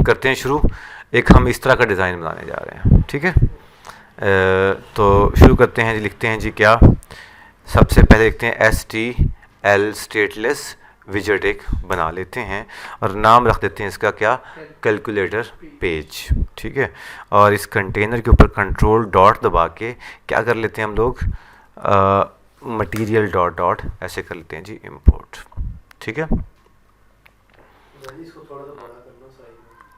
करते हैं शुरू। एक हम इस तरह का डिज़ाइन बनाने जा रहे हैं, ठीक है। तो शुरू करते हैं जी, लिखते हैं जी क्या, सबसे पहले लिखते हैं STL स्टेटलेस विजेट एक बना लेते हैं और नाम रख देते हैं इसका क्या, कैलकुलेटर पेज, ठीक है। और इस कंटेनर के ऊपर कंट्रोल डॉट दबा के क्या कर लेते हैं हम लोग, मटीरियल डॉट डॉट ऐसे कर लेते हैं जी इंपोर्ट, ठीक है।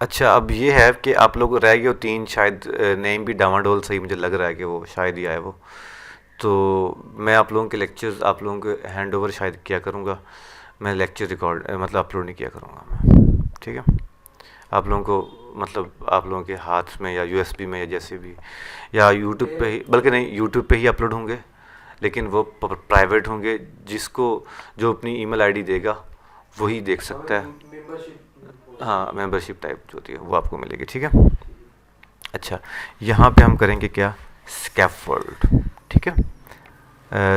अच्छा, अब ये है कि आप लोग रह गए हो 3, शायद नेम भी डामाडोल सही मुझे लग रहा है कि वो शायद ही आए वो। तो मैं आप लोगों के लेक्चर्स आप लोगों के हैंड ओवर शायद किया करूँगा, मैं लेक्चर रिकॉर्ड मतलब अपलोड नहीं किया करूँगा मैं, ठीक है। आप लोगों को मतलब आप लोगों के हाथ में या USB में या जैसे भी, या यूट्यूब पे ही, बल्कि नहीं यूट्यूब पे ही अपलोड होंगे, लेकिन वो प्राइवेट होंगे, जिसको जो अपनी ईमेल आईडी देगा वही देख सकता है। हाँ, मेंबरशिप टाइप जो होती है वो आपको मिलेगी, ठीक है। अच्छा, यहाँ पे हम करेंगे क्या, स्कैफोल्ड, ठीक है।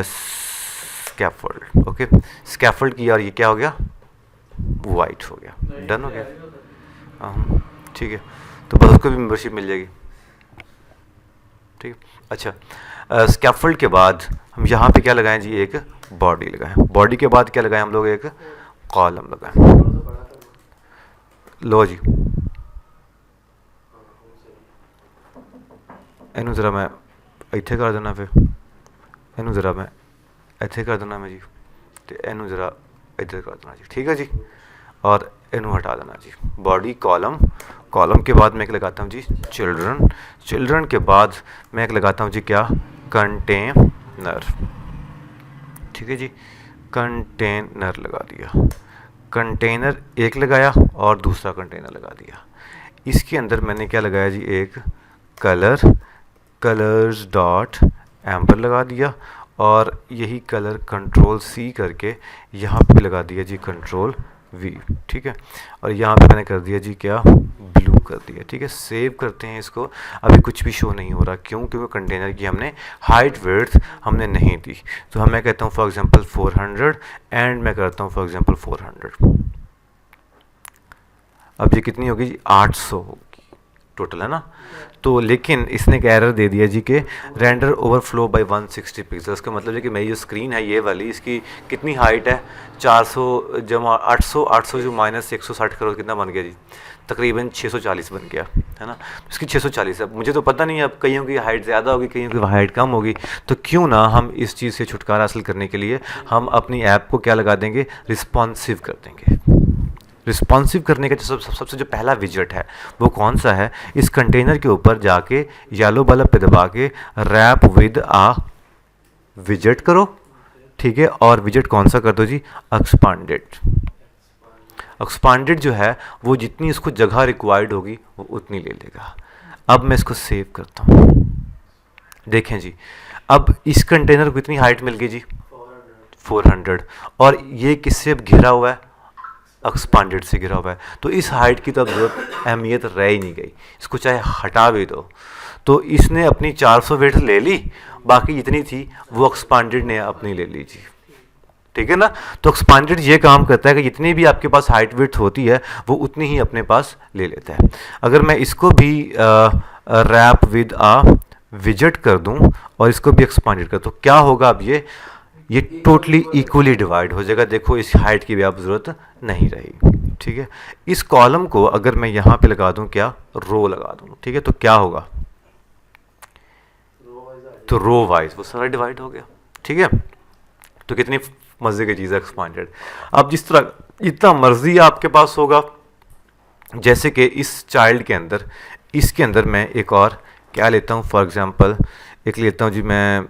Scaffold, okay. स्कैफोल्ड की, और ये क्या हो गया, वाइट हो गया, डन हो गया, हाँ ठीक है। तो बस उसको भी मेंबरशिप मिल जाएगी, ठीक है। अच्छा, स्कैफोल्ड के बाद हम यहाँ पे क्या लगाएं जी, एक बॉडी लगाएं। बॉडी के बाद क्या लगाएं हम लोग, एक कॉलम लगाएं। लो जी, ਇਹਨੂੰ ज़रा मैं ਇੱਥੇ कर देना, फिर ਇਹਨੂੰ ज़रा मैं ਇੱਥੇ कर देना मैं जी, तो ਇਹਨੂੰ ज़रा इधर कर देना जी, ठीक है जी। और ਇਹਨੂੰ हटा देना जी, बॉडी कॉलम, कॉलम के बाद मैं एक लगाता हूँ जी चिल्ड्रन, चिल्ड्रन के बाद मैं एक लगाता हूँ जी क्या, कंटेनर, ठीक है जी। कंटेनर लगा दिया, कंटेनर एक लगाया और दूसरा कंटेनर लगा दिया। इसके अंदर मैंने क्या लगाया जी, एक कलर, कलर्स डॉट एम्पर लगा दिया, और यही कलर कंट्रोल C करके यहाँ पे लगा दिया जी कंट्रोल V, ठीक है। और यहाँ पे मैंने कर दिया जी क्या, ब्लू कर दिया, ठीक है। सेव करते हैं इसको। अभी कुछ भी शो नहीं हो रहा, क्यों, क्योंकि कंटेनर की हमने हाइट विड्थ हमने नहीं दी। तो मैं कहता हूँ फॉर एग्जांपल 400 एंड मैं करता हूँ फॉर एग्जांपल 400। अब ये कितनी होगी जी, 800 होगी टोटल, है ना। तो लेकिन इसने एक एरर दे दिया जी कि रेंडर ओवरफ्लो बाय 160 पिक्सल्स, का मतलब है कि मेरी जो स्क्रीन है ये वाली, इसकी कितनी हाइट है, 400 जमा 800, 800 जो माइनस 160 करो कितना बन गया जी, तकरीबन 640 बन गया, है ना। इसकी 640, अब मुझे तो पता नहीं, अब कईयों की हाइट ज़्यादा होगी, कईयों की हाइट कम होगी, तो क्यों ना हम इस चीज़ से छुटकारा हासिल करने के लिए हम अपनी ऐप को क्या लगा देंगे, रिस्पॉन्सिव कर देंगे। रिस्पॉन्सिव करने का जो सबसे जो पहला विजेट है वो कौन सा है, इस कंटेनर के ऊपर जाके येलो बल्ब पे दबा के रैप विद आ विजेट करो, ठीक है। और विजेट कौन सा कर दो जी, एक्सपांडेड। एक्सपांडेड जो है वो जितनी इसको जगह रिक्वायर्ड होगी वो उतनी ले लेगा। अब मैं इसको सेव करता हूँ, देखें जी, अब इस कंटेनर को कितनी हाइट मिल गई जी, 400, और ये किससे घिरा हुआ है, एक्सपांडेड से घिरा हुआ है। तो इस हाइट की तो अब अहमियत रह ही नहीं गई, इसको चाहे हटा भी दो। तो इसने अपनी 400 वेट ले ली, बाकी जितनी थी वो एक्सपांडेड ने अपनी ले ली जी, ठीक है ना। तो एक्सपांडेड ये काम करता है कि जितनी भी आपके पास हाइट विड्थ होती है वो उतनी ही अपने पास ले लेता है। अगर मैं इसको भी रैप विद आ विजेट कर दूं और इसको भी एक्सपांडेड कर, तो क्या होगा, अब ये टोटली इक्वली डिवाइड हो जाएगा। देखो इस हाइट की भी आप ज़रूरत नहीं रही, ठीक है। इस कॉलम को अगर मैं यहाँ पे लगा दूँ क्या, रो लगा दूँ, ठीक है, तो क्या होगा, तो रो वाइज वो सारा डिवाइड हो गया, ठीक है। तो कितनी मज़े की चीज़ है एक्सपांडेड। अब जिस तरह जितना मर्जी आपके पास होगा, जैसे कि इस चाइल्ड के अंदर, इसके अंदर मैं एक और क्या लेता हूँ, फॉर एग्जांपल एक लेता हूँ जी, मैं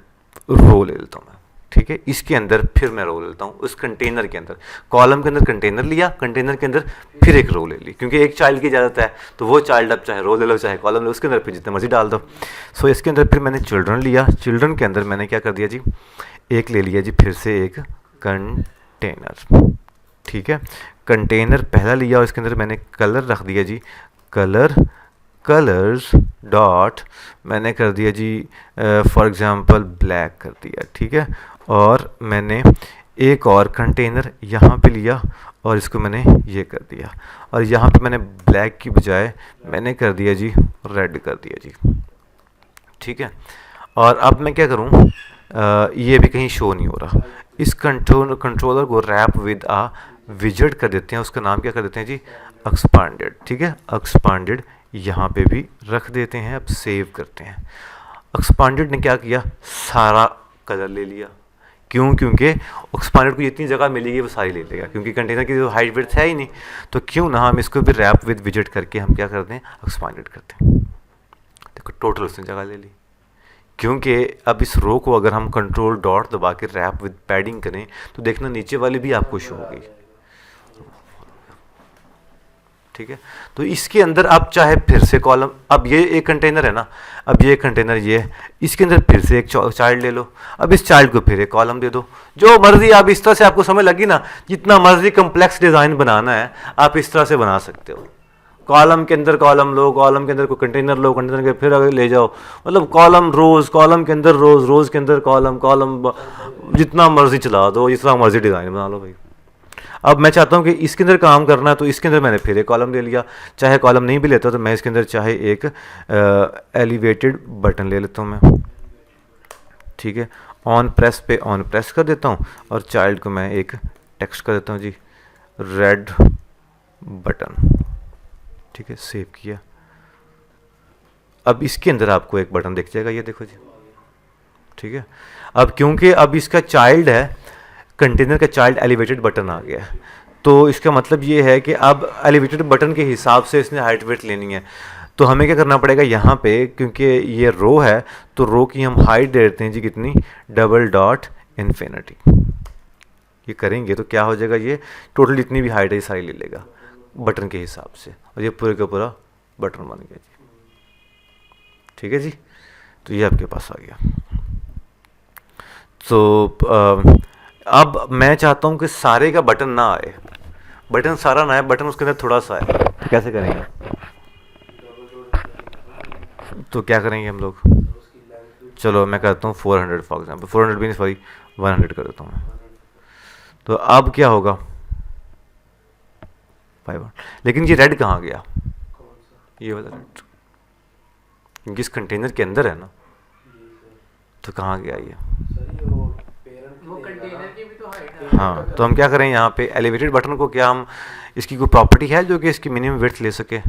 रो ले लेता हूँ, ठीक है। इसके अंदर फिर मैं रो लेता हूँ, उस कंटेनर के अंदर, कॉलम के अंदर कंटेनर लिया, कंटेनर के अंदर फिर एक रो ले ली, क्योंकि एक चाइल्ड की इजाज़त है, तो वो चाइल्ड अब चाहे रो ले लो चाहे कॉलम लो, उसके अंदर फिर जितने मर्जी डाल दो। सो इसके अंदर फिर मैंने चिल्ड्रन लिया, चिल्ड्रन के अंदर मैंने क्या कर दिया जी, एक ले लिया जी फिर से एक कंटेनर, ठीक है। कंटेनर पहला लिया और इसके अंदर मैंने कलर रख दिया जी, कलर, कलर्स डॉट मैंने कर दिया जी फॉर एग्जांपल ब्लैक कर दिया, ठीक है। और मैंने एक और कंटेनर यहाँ पे लिया और इसको मैंने ये कर दिया, और यहाँ पे मैंने ब्लैक की बजाय मैंने कर दिया जी रेड कर दिया जी। ठीक है, और अब मैं क्या करूँ, ये भी कहीं शो नहीं हो रहा। इस कंट्रोलर को रैप विद आ विजेट कर देते हैं, उसका नाम क्या कर देते हैं जी, एक्सपांडेड। ठीक है, एक्सपांडेड यहाँ पे भी रख देते हैं। अब सेव करते हैं। एक्सपांडेड ने क्या किया, सारा कलर ले लिया। क्यों, क्योंकि एक्सपांडेड को जितनी जगह मिलेगी वो सारी ले लेगा, क्योंकि कंटेनर की जो हाइट विड्थ है ही नहीं। तो क्यों ना हम इसको भी रैप विद विजेट करके हम क्या करते हैं, एक्सपांडेड करते हैं। देखो टोटल उसने जगह ले ली, क्योंकि अब इस रो को अगर हम कंट्रोल डॉट दबा के रैप विद पैडिंग करें तो देखना नीचे वाली भी आपको शो होगी। ठीक है, तो इसके अंदर आप चाहे फिर से कॉलम, अब ये एक कंटेनर है ना, अब ये कंटेनर ये है, इसके अंदर फिर से एक चाइल्ड ले लो। अब इस चाइल्ड को फिर एक कॉलम दे दो, जो मर्जी आप इस तरह से आपको समझ लगी ना, जितना मर्जी कम्प्लेक्स डिज़ाइन बनाना है आप इस तरह से बना सकते हो। कॉलम के अंदर कॉलम लो, कॉलम के अंदर कोई कंटेनर लो, कंटेनर के फिर अगर ले जाओ, मतलब कॉलम रोज, कॉलम के अंदर रोज, रोज के अंदर कॉलम, कॉलम जितना मर्जी चला दो, जितना मर्जी डिज़ाइन बना लो भाई। अब मैं चाहता हूँ कि इसके अंदर काम करना है, तो इसके अंदर मैंने फिर एक कॉलम ले लिया। चाहे कॉलम नहीं भी लेता तो मैं इसके अंदर चाहे एक एलिवेटेड बटन ले लेता हूँ मैं। ठीक है, ऑन प्रेस पे ऑन प्रेस कर देता हूँ, और चाइल्ड को मैं एक टेक्स्ट कर देता हूँ जी, रेड बटन। ठीक है, सेव किया। अब इसके अंदर आपको एक बटन दिख जाएगा, ये देखो जी। ठीक है, अब क्योंकि अब इसका चाइल्ड है, कंटेनर का चाइल्ड एलिवेटेड बटन आ गया है, तो इसका मतलब ये है कि अब एलिवेटेड बटन के हिसाब से इसने हाइट वेट लेनी है। तो हमें क्या करना पड़ेगा यहाँ पे, क्योंकि ये रो है तो रो की हम हाइट दे देते हैं जी कितनी, डबल डॉट इन्फिनिटी। ये करेंगे तो क्या हो जाएगा, ये टोटल जितनी भी हाइट है ये सारी ले लेगा बटन के हिसाब से, और ये पूरे का पूरा बटन बन गया जी। ठीक है जी, तो ये आपके पास आ गया। तो अब मैं चाहता हूँ कि सारे का बटन ना आए, बटन सारा ना आए, बटन उसके अंदर थोड़ा सा आए। तो कैसे करेंगे, तो क्या करेंगे हम लोग, चलो मैं करता हूँ 400 फॉर एग्जाम्पल, 400 भी नहीं सॉरी 100 कर देता हूँ मैं। तो अब क्या होगा 500, लेकिन ये रेड कहाँ गया, ये वाला रेड, क्योंकि इस कंटेनर के अंदर है ना, तो कहाँ गया ये, वो कंटेनर की भी तो हाइट है। हाँ। तो हम क्या करें यहाँ पे एलिवेटेड बटन को, क्या हम इसकी कोई प्रॉपर्टी है जो कि इसकी मिनिमम विड्थ ले सके,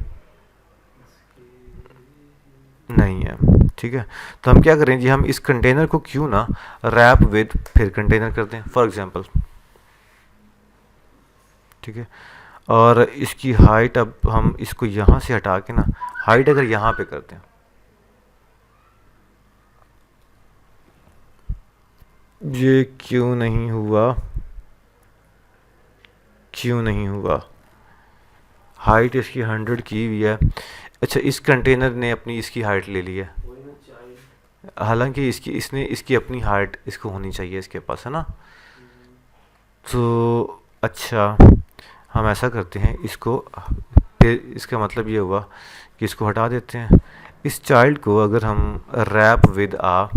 नहीं है। ठीक है, तो हम क्या करें जी, हम इस कंटेनर को क्यों ना रैप विद फिर कंटेनर करते हैं फॉर एग्जांपल। ठीक है, और इसकी हाइट, अब हम इसको यहाँ से हटा के ना हाइट अगर यहाँ पे करते हैं, ये क्यों नहीं हुआ, क्यों नहीं हुआ, हाइट इसकी 100 की हुई है। अच्छा, इस कंटेनर ने अपनी इसकी हाइट ले ली है, हालांकि इसने इसकी अपनी हाइट इसको होनी चाहिए इसके पास, है ना। तो अच्छा, हम ऐसा करते हैं इसको, फिर इसका मतलब ये हुआ कि इसको हटा देते हैं। इस चाइल्ड को अगर हम रैप विद आ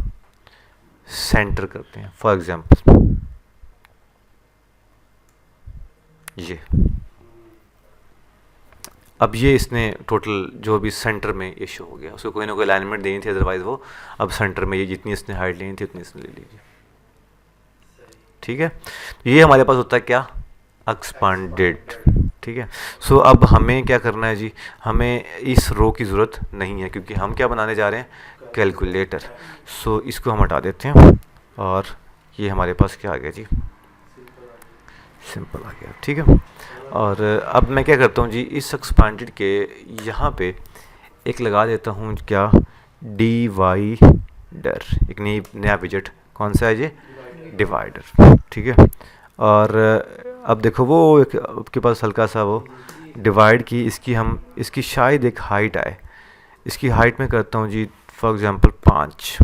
सेंटर करते हैं फॉर एग्जांपल, ये अब ये इसने टोटल जो भी सेंटर में ये शो हो गया, उसको कोई ना कोई अलाइनमेंट देनी थी, अदरवाइज वो अब सेंटर में ये जितनी इसने हाइट लेनी थी उतनी इसने ले लीजिए। ठीक है, तो ये हमारे पास होता है क्या, एक्सपांडेड। ठीक है, सो अब हमें क्या करना है जी, हमें इस रो की ज़रूरत नहीं है, क्योंकि हम क्या बनाने जा रहे हैं, कैलकुलेटर। सो इसको हम हटा देते हैं, और ये हमारे पास क्या आ गया जी, सिंपल आ गया। ठीक है, और अब मैं क्या करता हूँ जी, इस एक्सपांडेड के यहाँ पे एक लगा देता हूँ क्या, डिवाइडर, एक नया विजेट, कौन सा है ये, डिवाइडर। ठीक है, और अब देखो वो एक आपके पास हल्का सा वो डिवाइड की, इसकी शायद एक हाइट आए, इसकी हाइट में करता हूँ जी फॉर एग्जांपल 5।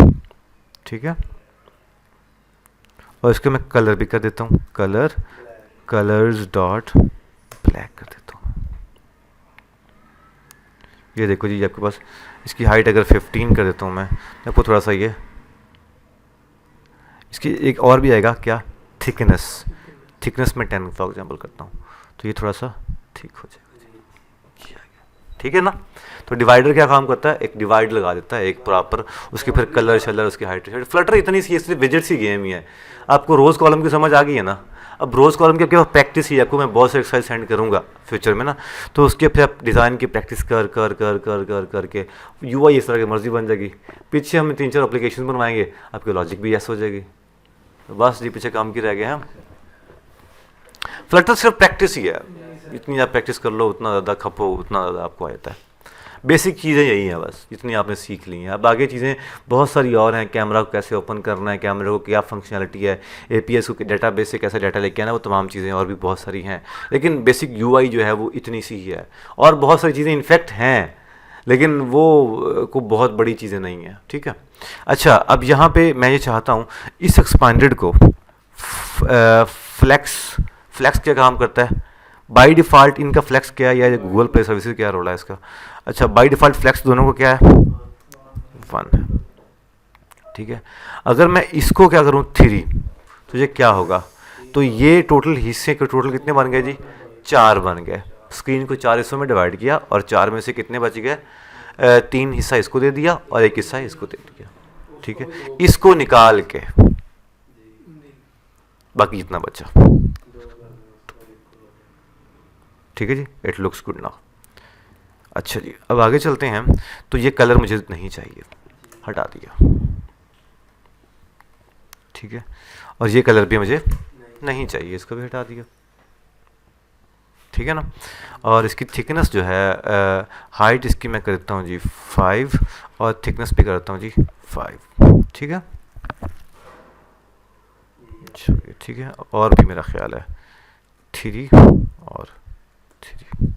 ठीक है, और इसके मैं कलर भी कर देता हूँ, कलर्स डॉट ब्लैक कर देता हूँ। ये देखो जी, आपके पास इसकी हाइट अगर 15 कर देता हूँ मैं, आपको थोड़ा सा ये इसकी एक और भी आएगा क्या, थिकनेस में 10 फॉर एग्जाम्पल करता हूँ, तो ये थोड़ा सा ठीक हो जाएगा। ठीक है ना। तो डिवाइडर क्या काम करता है, एक डिवाइड लगा देता है एक प्रॉपर, उसके फिर कलर शलर, उसकी हाइट। फ्लटर इतनी सी सिर्फ विजेट सी गेम ही है। आपको रोज़ कॉलम की समझ आ गई है ना। अब रोज़ कॉलम की आपके प्रैक्टिस ही, आपको मैं बहुत से एक्सरसाइज सेंड करूँगा फ्यूचर में ना, तो उसके फिर आप डिज़ाइन की प्रैक्टिस कर कर कर कर कर करके UI इस तरह की मर्जी बन जाएगी। पीछे हम 3-4 एप्लीकेशन बनवाएंगे, आपकी लॉजिक भी ऐसा हो जाएगी। बस जी पीछे काम की रह गए हैं। फ्लटर सिर्फ प्रैक्टिस ही है, जितनी आप प्रैक्टिस कर लो उतना ज़्यादा खपो, उतना ज़्यादा आपको आ जाता है। बेसिक चीज़ें यही हैं बस, जितनी आपने सीख ली हैं। अब आगे चीज़ें बहुत सारी और हैं, कैमरा को कैसे ओपन करना है, कैमरे को क्या फंक्शनैलिटी है, APS को डेटाबेस से कैसे डाटा लेके आना, वो तमाम चीज़ें और भी बहुत सारी हैं। लेकिन बेसिक UI जो है वो इतनी सी ही है, और बहुत सारी चीज़ें इनफैक्ट हैं, लेकिन वो को बहुत बड़ी चीज़ें नहीं हैं। ठीक है। अच्छा, अब यहाँ पे मैं ये चाहता हूँ इस एक्सपांडेड को फ्लैक्स क्या काम करता है बाय डिफ़ॉल्ट, इनका फ्लैक्स क्या है, या गूगल प्ले सर्विसेज क्या रोल है इसका। अच्छा, बाय डिफ़ॉल्ट फ्लैक्स दोनों को क्या है, 1 है। ठीक है। अगर मैं इसको क्या करूँ 3, तो ये क्या होगा, तो ये टोटल हिस्से के टोटल कितने बन गए जी, 4 बन गए। स्क्रीन को 4 हिस्सों में डिवाइड किया और 4 में से कितने बच गए, 3 हिस्सा इसको दे दिया और 1 हिस्सा इसको दे दिया। ठीक है। इसको निकाल के बाकी जितना बचा, ठीक है जी, इट लुक्स गुड नाउ। अच्छा जी, अब आगे चलते हैं। तो ये कलर मुझे नहीं चाहिए, हटा दिया। ठीक है। और ये कलर भी मुझे नहीं चाहिए, इसको भी हटा दिया। ठीक है ना। और इसकी थिकनेस जो है, हाइट इसकी मैं करता हूँ जी 5 और थिकनेस भी करता हूँ जी 5। ठीक है। ठीक है। और भी मेरा ख्याल है 3 और 3।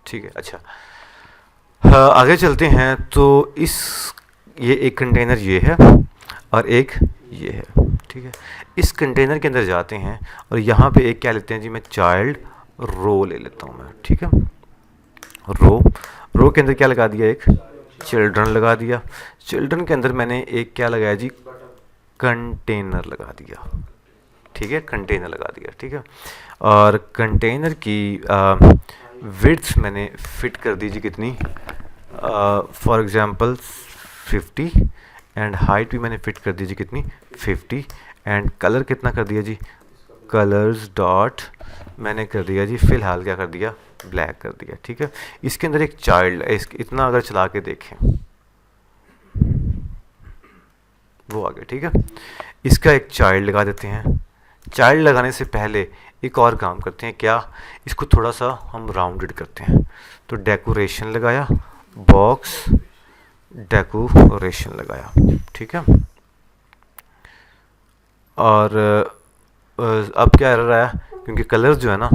ठीक है। अच्छा, हाँ, आगे चलते हैं। तो ये एक कंटेनर ये है और एक ये है। ठीक है। इस कंटेनर के अंदर जाते हैं और यहाँ पे एक क्या लेते हैं जी, मैं चाइल्ड रो ले लेता हूँ मैं। ठीक है। रो के अंदर क्या लगा दिया, एक चिल्ड्रन लगा दिया। चिल्ड्रन के अंदर मैंने एक क्या लगाया जी, कंटेनर लगा दिया। ठीक है, कंटेनर लगा दिया। ठीक है। और कंटेनर की विड्थ मैंने फिट कर दी जी कितनी, फॉर एग्जांपल 50, एंड हाइट भी मैंने फिट कर दी जी कितनी, 50, एंड कलर कितना कर दिया जी, कलर्स डॉट मैंने कर दिया जी, फ़िलहाल क्या कर दिया, ब्लैक कर दिया। ठीक है। इसके अंदर एक चाइल्ड है, इतना अगर चला के देखें वो आ गया। ठीक है। इसका एक चाइल्ड लगा देते हैं। चाइल्ड लगाने से पहले एक और काम करते हैं, क्या, इसको थोड़ा सा हम राउंडेड करते हैं। तो डेकोरेशन लगाया, बॉक्स डेकोरेशन लगाया। ठीक है। और अब क्या एरर आया, क्योंकि कलर्स जो है ना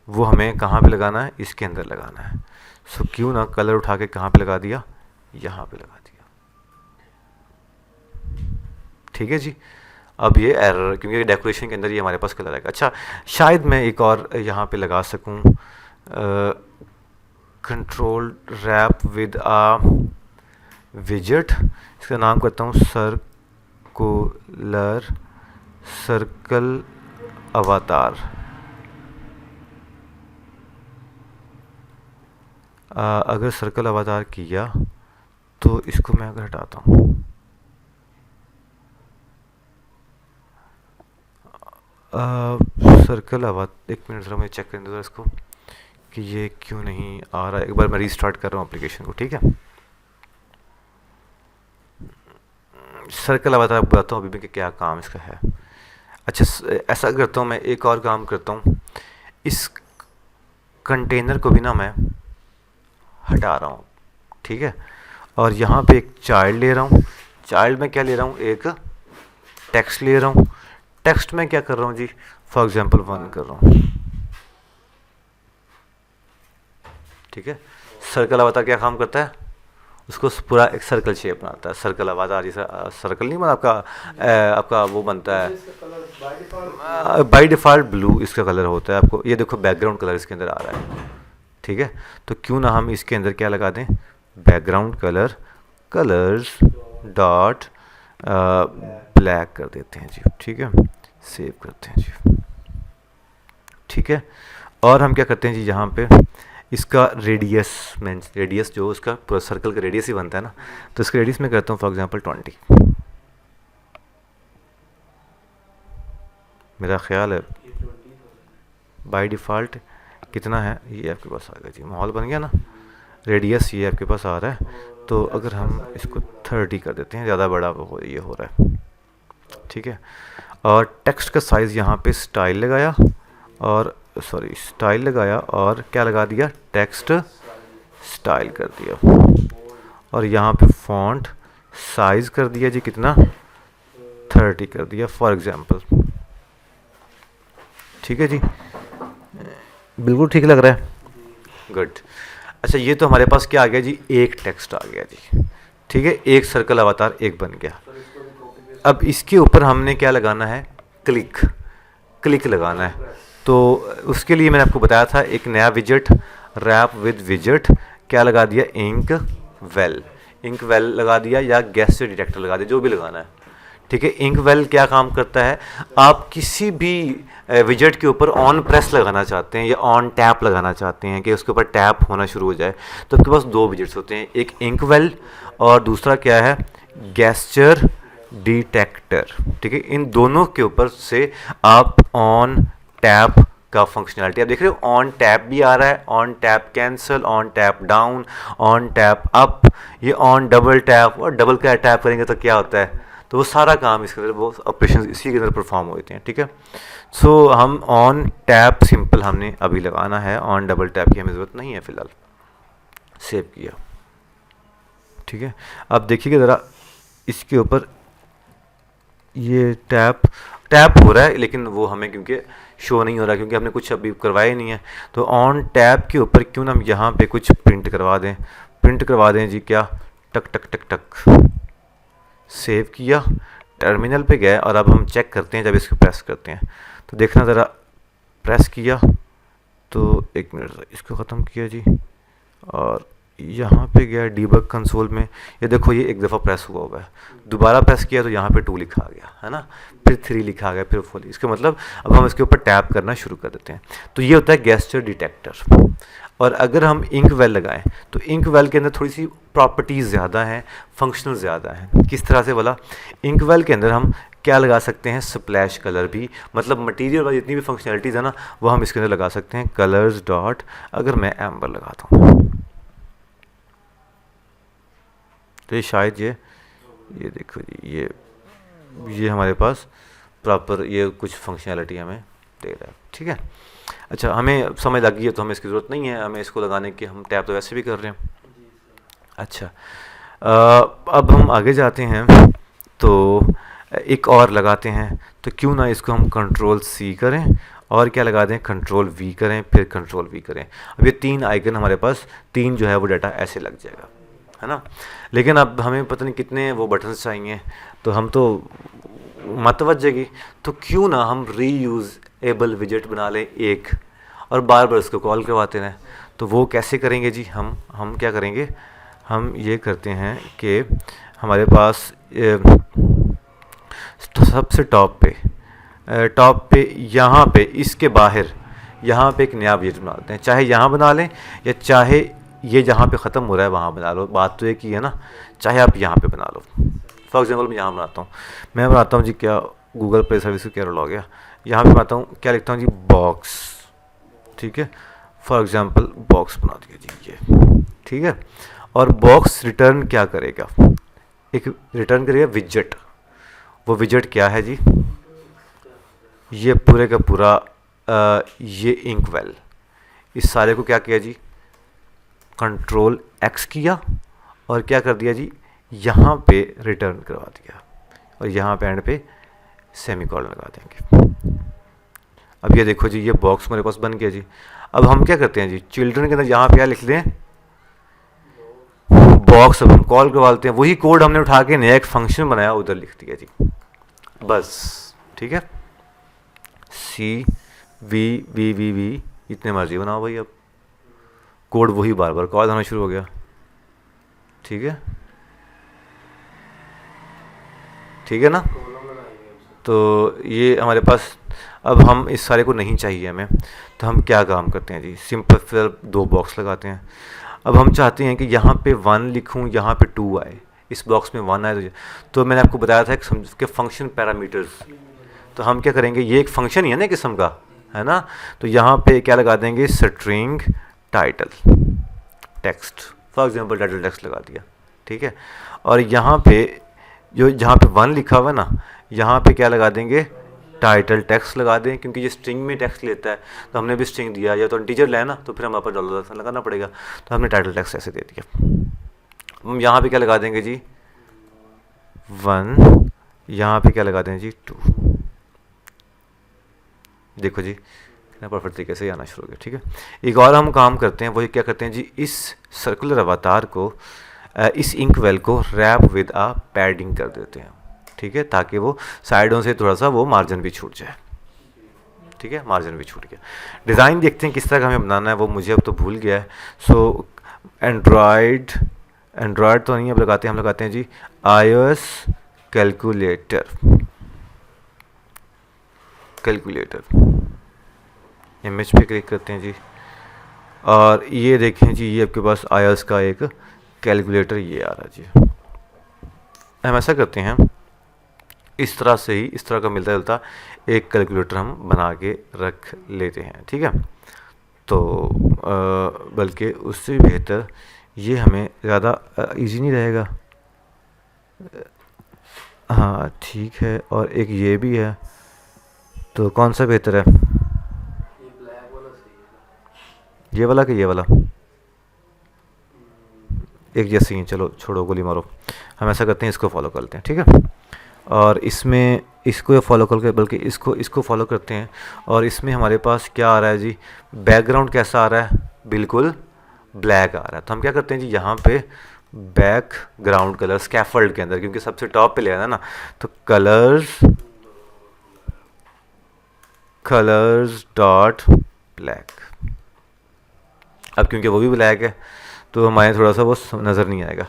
वो हमें कहाँ पे लगाना है, इसके अंदर लगाना है। सो क्यों ना कलर उठा के कहाँ पे लगा दिया, यहाँ पे लगा दिया। ठीक है जी। अब ये एरर, क्योंकि डेकोरेशन के अंदर ये हमारे पास कलर आएगा। अच्छा, शायद मैं एक और यहाँ पे लगा सकूँ, कंट्रोल रैप विद आ विजेट। इसका नाम करता हूँ सर्कल अवतार। अगर सर्कल अवतार किया तो इसको मैं अगर हटाता हूँ, सर्कल अवतार, एक मिनट ज़रा मैं चेक करने दो इसको कि ये क्यों नहीं आ रहा है। एक बार मैं रीस्टार्ट कर रहा हूँ एप्लीकेशन को। ठीक है। सर्कल अवतार बताता हूँ अभी भी कि क्या काम इसका है। अच्छा, ऐसा करता हूँ मैं, एक और काम करता हूँ, इस कंटेनर को भी ना मैं हटा रहा हूँ। ठीक है। और यहाँ पे एक चाइल्ड ले रहा हूँ। चाइल्ड में क्या ले रहा हूँ, एक टेक्स्ट ले रहा हूँ। टेक्स्ट में क्या कर रहा हूँ जी, फॉर एग्जांपल 1 कर रहा हूँ। ठीक है। सर्कल अवतार क्या काम करता है, उसको पूरा एक सर्कल शेप बनाता है। सर्कल अवतार जैसा सर्कल नहीं बना आपका वो बनता है बाय डिफ़ॉल्ट ब्लू इसका कलर होता है। आपको ये देखो बैकग्राउंड कलर इसके अंदर आ रहा है। ठीक है, तो क्यों ना हम इसके अंदर क्या लगा दें, background colour colours dot black कर देते हैं जी। ठीक है, सेव करते हैं जी। ठीक है, और हम क्या करते हैं जी, यहाँ पे इसका रेडियस मीन्स रेडियस जो उसका पूरा सर्कल का रेडियस ही बनता है ना, तो इसका रेडियस मैं करता हूँ फॉर एग्जांपल 20। मेरा ख्याल है बाय डिफ़ॉल्ट कितना है ये आपके पास आ गया जी, माहौल बन गया ना, रेडियस ये आपके पास आ रहा है। तो अगर हम इसको 30 कर देते हैं, ज़्यादा बड़ा ये हो रहा है। ठीक है, और टेक्स्ट का साइज़ यहाँ पे स्टाइल लगाया और स्टाइल लगाया और क्या लगा दिया, टेक्स्ट स्टाइल कर दिया, और यहाँ पे फॉन्ट साइज़ कर दिया जी कितना, 30 कर दिया फॉर एग्जांपल। ठीक है जी, बिल्कुल ठीक लग रहा है, गुड। अच्छा, ये तो हमारे पास क्या आ गया जी, एक टेक्स्ट आ गया जी। ठीक है, एक सर्कल अवतार एक बन गया। अब इसके ऊपर हमने क्या लगाना है, क्लिक लगाना है। तो उसके लिए मैंने आपको बताया था एक नया विजेट, रैप विद विजेट, क्या लगा दिया, इंक वेल लगा दिया या गेस्चर डिटेक्टर लगा दिया, जो भी लगाना है। ठीक है, इंक वेल क्या काम करता है, आप किसी भी विजेट के ऊपर ऑन प्रेस लगाना चाहते हैं या ऑन टैप लगाना चाहते हैं कि उसके ऊपर टैप होना शुरू हो जाए, तो आपके पास दो विजेट्स होते हैं, एक इंक वेल और दूसरा क्या है, गेस्चर डिटेक्टर। ठीक है, इन दोनों के ऊपर से आप ऑन टैप का फंक्शनैलिटी आप देख रहे हो, ऑन टैप भी आ रहा है, on tap cancel, on tap down, on tap up, ये ऑन डबल टैप, और डबल का टैप करेंगे तो क्या होता है, तो वो सारा काम इसके अंदर, वो ऑपरेशन इसी के अंदर परफॉर्म होते हैं। ठीक है, सो हम ऑन टैप सिंपल हमने अभी लगाना है, ऑन डबल टैप की हमें ज़रूरत नहीं है फ़िलहाल। सेव किया। ठीक है, अब देखिएगा ज़रा इसके ऊपर ये टैप हो रहा है, लेकिन वो हमें क्योंकि शो नहीं हो रहा क्योंकि हमने कुछ अभी करवाया नहीं है। तो ऑन टैप के ऊपर क्यों ना हम यहाँ पे कुछ प्रिंट करवा दें जी, क्या, टक टक टक टक। सेव किया, टर्मिनल पे गए, और अब हम चेक करते हैं जब इसको प्रेस करते हैं तो देखना ज़रा, प्रेस किया तो एक मिनट इसको ख़त्म किया जी, और यहाँ पे गया डीबग कंसोल में, ये देखो ये एक दफ़ा प्रेस हुआ है, दोबारा प्रेस किया तो यहाँ पे 2 लिखा आ गया है ना, फिर 3 लिखा आ गया, फिर 4। इसका मतलब अब हम इसके ऊपर टैप करना शुरू कर देते हैं। तो ये होता है गेस्चर डिटेक्टर। और अगर हम इंक वेल लगाएं तो इंक वेल के अंदर थोड़ी सी प्रॉपर्टीज़ ज़्यादा हैं, फंक्शनल ज़्यादा हैं। किस तरह से बोला, इंक वेल के अंदर हम क्या लगा सकते हैं, स्प्लैश कलर भी, मतलब मटेरियल वाली जितनी भी फंक्शनैलिटीज़ है ना वो हम इसके अंदर लगा सकते हैं। कलर्स डॉट, अगर मैं एम्बर लगाता हूँ तो ये शायद ये देखो जी, ये हमारे पास प्रॉपर ये कुछ फंक्शनैलिटी हमें दे रहा है। ठीक है, अच्छा हमें समझ लग गई है तो हमें इसकी ज़रूरत नहीं है, हमें इसको लगाने की, हम टैप तो वैसे भी कर रहे हैं। अच्छा, अब हम आगे जाते हैं तो एक और लगाते हैं, तो क्यों ना इसको हम Ctrl+C करें और क्या लगा दें, Ctrl+V करें, फिर Ctrl+V करें। अब ये 3 आइकन हमारे पास, 3 जो है वो डाटा ऐसे लग जाएगा, है ना। लेकिन अब हमें पता नहीं कितने वो बटन्स चाहिए, तो हम तो मतवज्जेगी, तो क्यों ना हम रीयूजेबल विजेट बना लें एक, और बार बार उसको कॉल करवाते रहें। तो वो कैसे करेंगे जी, हम क्या करेंगे, हम ये करते हैं कि हमारे पास सबसे टॉप पे यहाँ पे इसके बाहर यहाँ पे एक नया विजेट बना लेते हैं, चाहे यहाँ बना लें या चाहे ये जहाँ पे ख़त्म हो रहा है वहाँ बना लो, बात तो एक ही है ना, चाहे आप यहाँ पे बना लो। फॉर एग्जांपल मैं यहाँ बनाता हूँ, मैं बनाता हूँ जी, क्या गूगल पे सर्विस को क्या रोल हो गया, यहाँ पे बनाता हूँ, क्या लिखता हूँ जी, बॉक्स। ठीक है, फॉर एग्जांपल बॉक्स बना दिया जी ये। ठीक है, और बॉक्स रिटर्न क्या करेगा, एक रिटर्न करेगा विजेट। वो विजेट क्या है जी, ये पूरे का पूरा ये इंक वेल, इस सारे को क्या किया जी, Ctrl+X किया और क्या कर दिया जी, यहाँ पे रिटर्न करवा दिया, और यहाँ पे एंड पे सेमीकोलन लगा देंगे। अब ये देखो जी, ये बॉक्स मेरे पास बन गया जी। अब हम क्या करते हैं जी, चिल्ड्रन के अंदर यहाँ पे क्या लिख दें, बॉक्स। अब हम कॉल करवाते हैं, वही कोड हमने उठा के नया एक फंक्शन बनाया उधर लिख दिया जी, बस। ठीक है, CV इतने मर्जी बनाओ भाई। अब कोड वही बार बार कॉल होना शुरू हो गया। ठीक है, ठीक है ना। तो ये हमारे पास, अब हम इस सारे को नहीं चाहिए हमें, तो हम क्या काम करते हैं जी, सिंपल फिर 2 बॉक्स लगाते हैं। अब हम चाहते हैं कि यहाँ पे 1 लिखूँ, यहाँ पे 2 आए, इस बॉक्स में 1 आए। तो मैंने आपको बताया था कि फंक्शन पैरामीटर्स, तो हम क्या करेंगे, ये एक फंक्शन ही है ना किस्म का, है ना। तो यहाँ पे क्या लगा देंगे, string title text, for example title text लगा दिया। ठीक है, और यहाँ पे जो जहाँ पे 1 लिखा हुआ है ना, यहाँ पे क्या लगा देंगे, टाइटल टेक्स्ट लगा दें, क्योंकि ये स्ट्रिंग में टेक्स्ट लेता है, तो हमने भी स्ट्रिंग दिया, या तो इंटीजर लाए ना, तो फिर हम पर $, लगाना पड़ेगा, तो हमने टाइटल टेक्स्ट ऐसे दे दिया। हम यहाँ पे क्या लगा देंगे जी, 1, यहाँ पे क्या लगा देंगे जी, 2। देखो जी कितना परफेक्ट तरीके से आना शुरू हो गया। ठीक है, एक और हम काम करते हैं, वही क्या करते हैं जी, इस सर्कुलर अवतार को, इस इंक वेल को रैप विद आ पैडिंग कर देते हैं। ठीक है, ताकि वो साइडों से थोड़ा सा वो मार्जिन भी छूट जाए। ठीक है, मार्जिन भी छूट गया। डिज़ाइन देखते हैं किस तरह का हमें बनाना है, वो मुझे अब तो भूल गया है। सो एंड्रॉयड तो नहीं अब लगाते हैं, हम लगाते हैं जी iOS कैलकुलेटर इमेज पे क्लिक करते हैं जी, और ये देखें जी, ये आपके पास iOS का एक कैलकुलेटर ये आ रहा है जी। हम ऐसा करते हैं, इस तरह से ही, इस तरह का मिलता जुलता एक कैलकुलेटर हम बना के रख लेते हैं। ठीक है, तो बल्कि उससे भी बेहतर ये हमें ज़्यादा इजी नहीं रहेगा। हाँ ठीक है, और एक ये भी है, तो कौन सा बेहतर है, ये वाला कि ये वाला, एक जैसे ही, चलो छोड़ो गोली मारो। हम ऐसा करते हैं, इसको फॉलो करते हैं। ठीक है, और इसमें इसको फॉलो करके, बल्कि इसको फॉलो करते हैं, और इसमें हमारे पास क्या आ रहा है जी, बैकग्राउंड कैसा आ रहा है, बिल्कुल ब्लैक आ रहा है। तो हम क्या करते हैं जी, यहाँ पे बैकग्राउंड कलर स्कैफोल्ड के अंदर, क्योंकि सबसे टॉप पे ले आना ना, तो कलर्स डॉट ब्लैक। अब क्योंकि वो भी ब्लैक है, तो हमारे थोड़ा सा वो नज़र नहीं आएगा।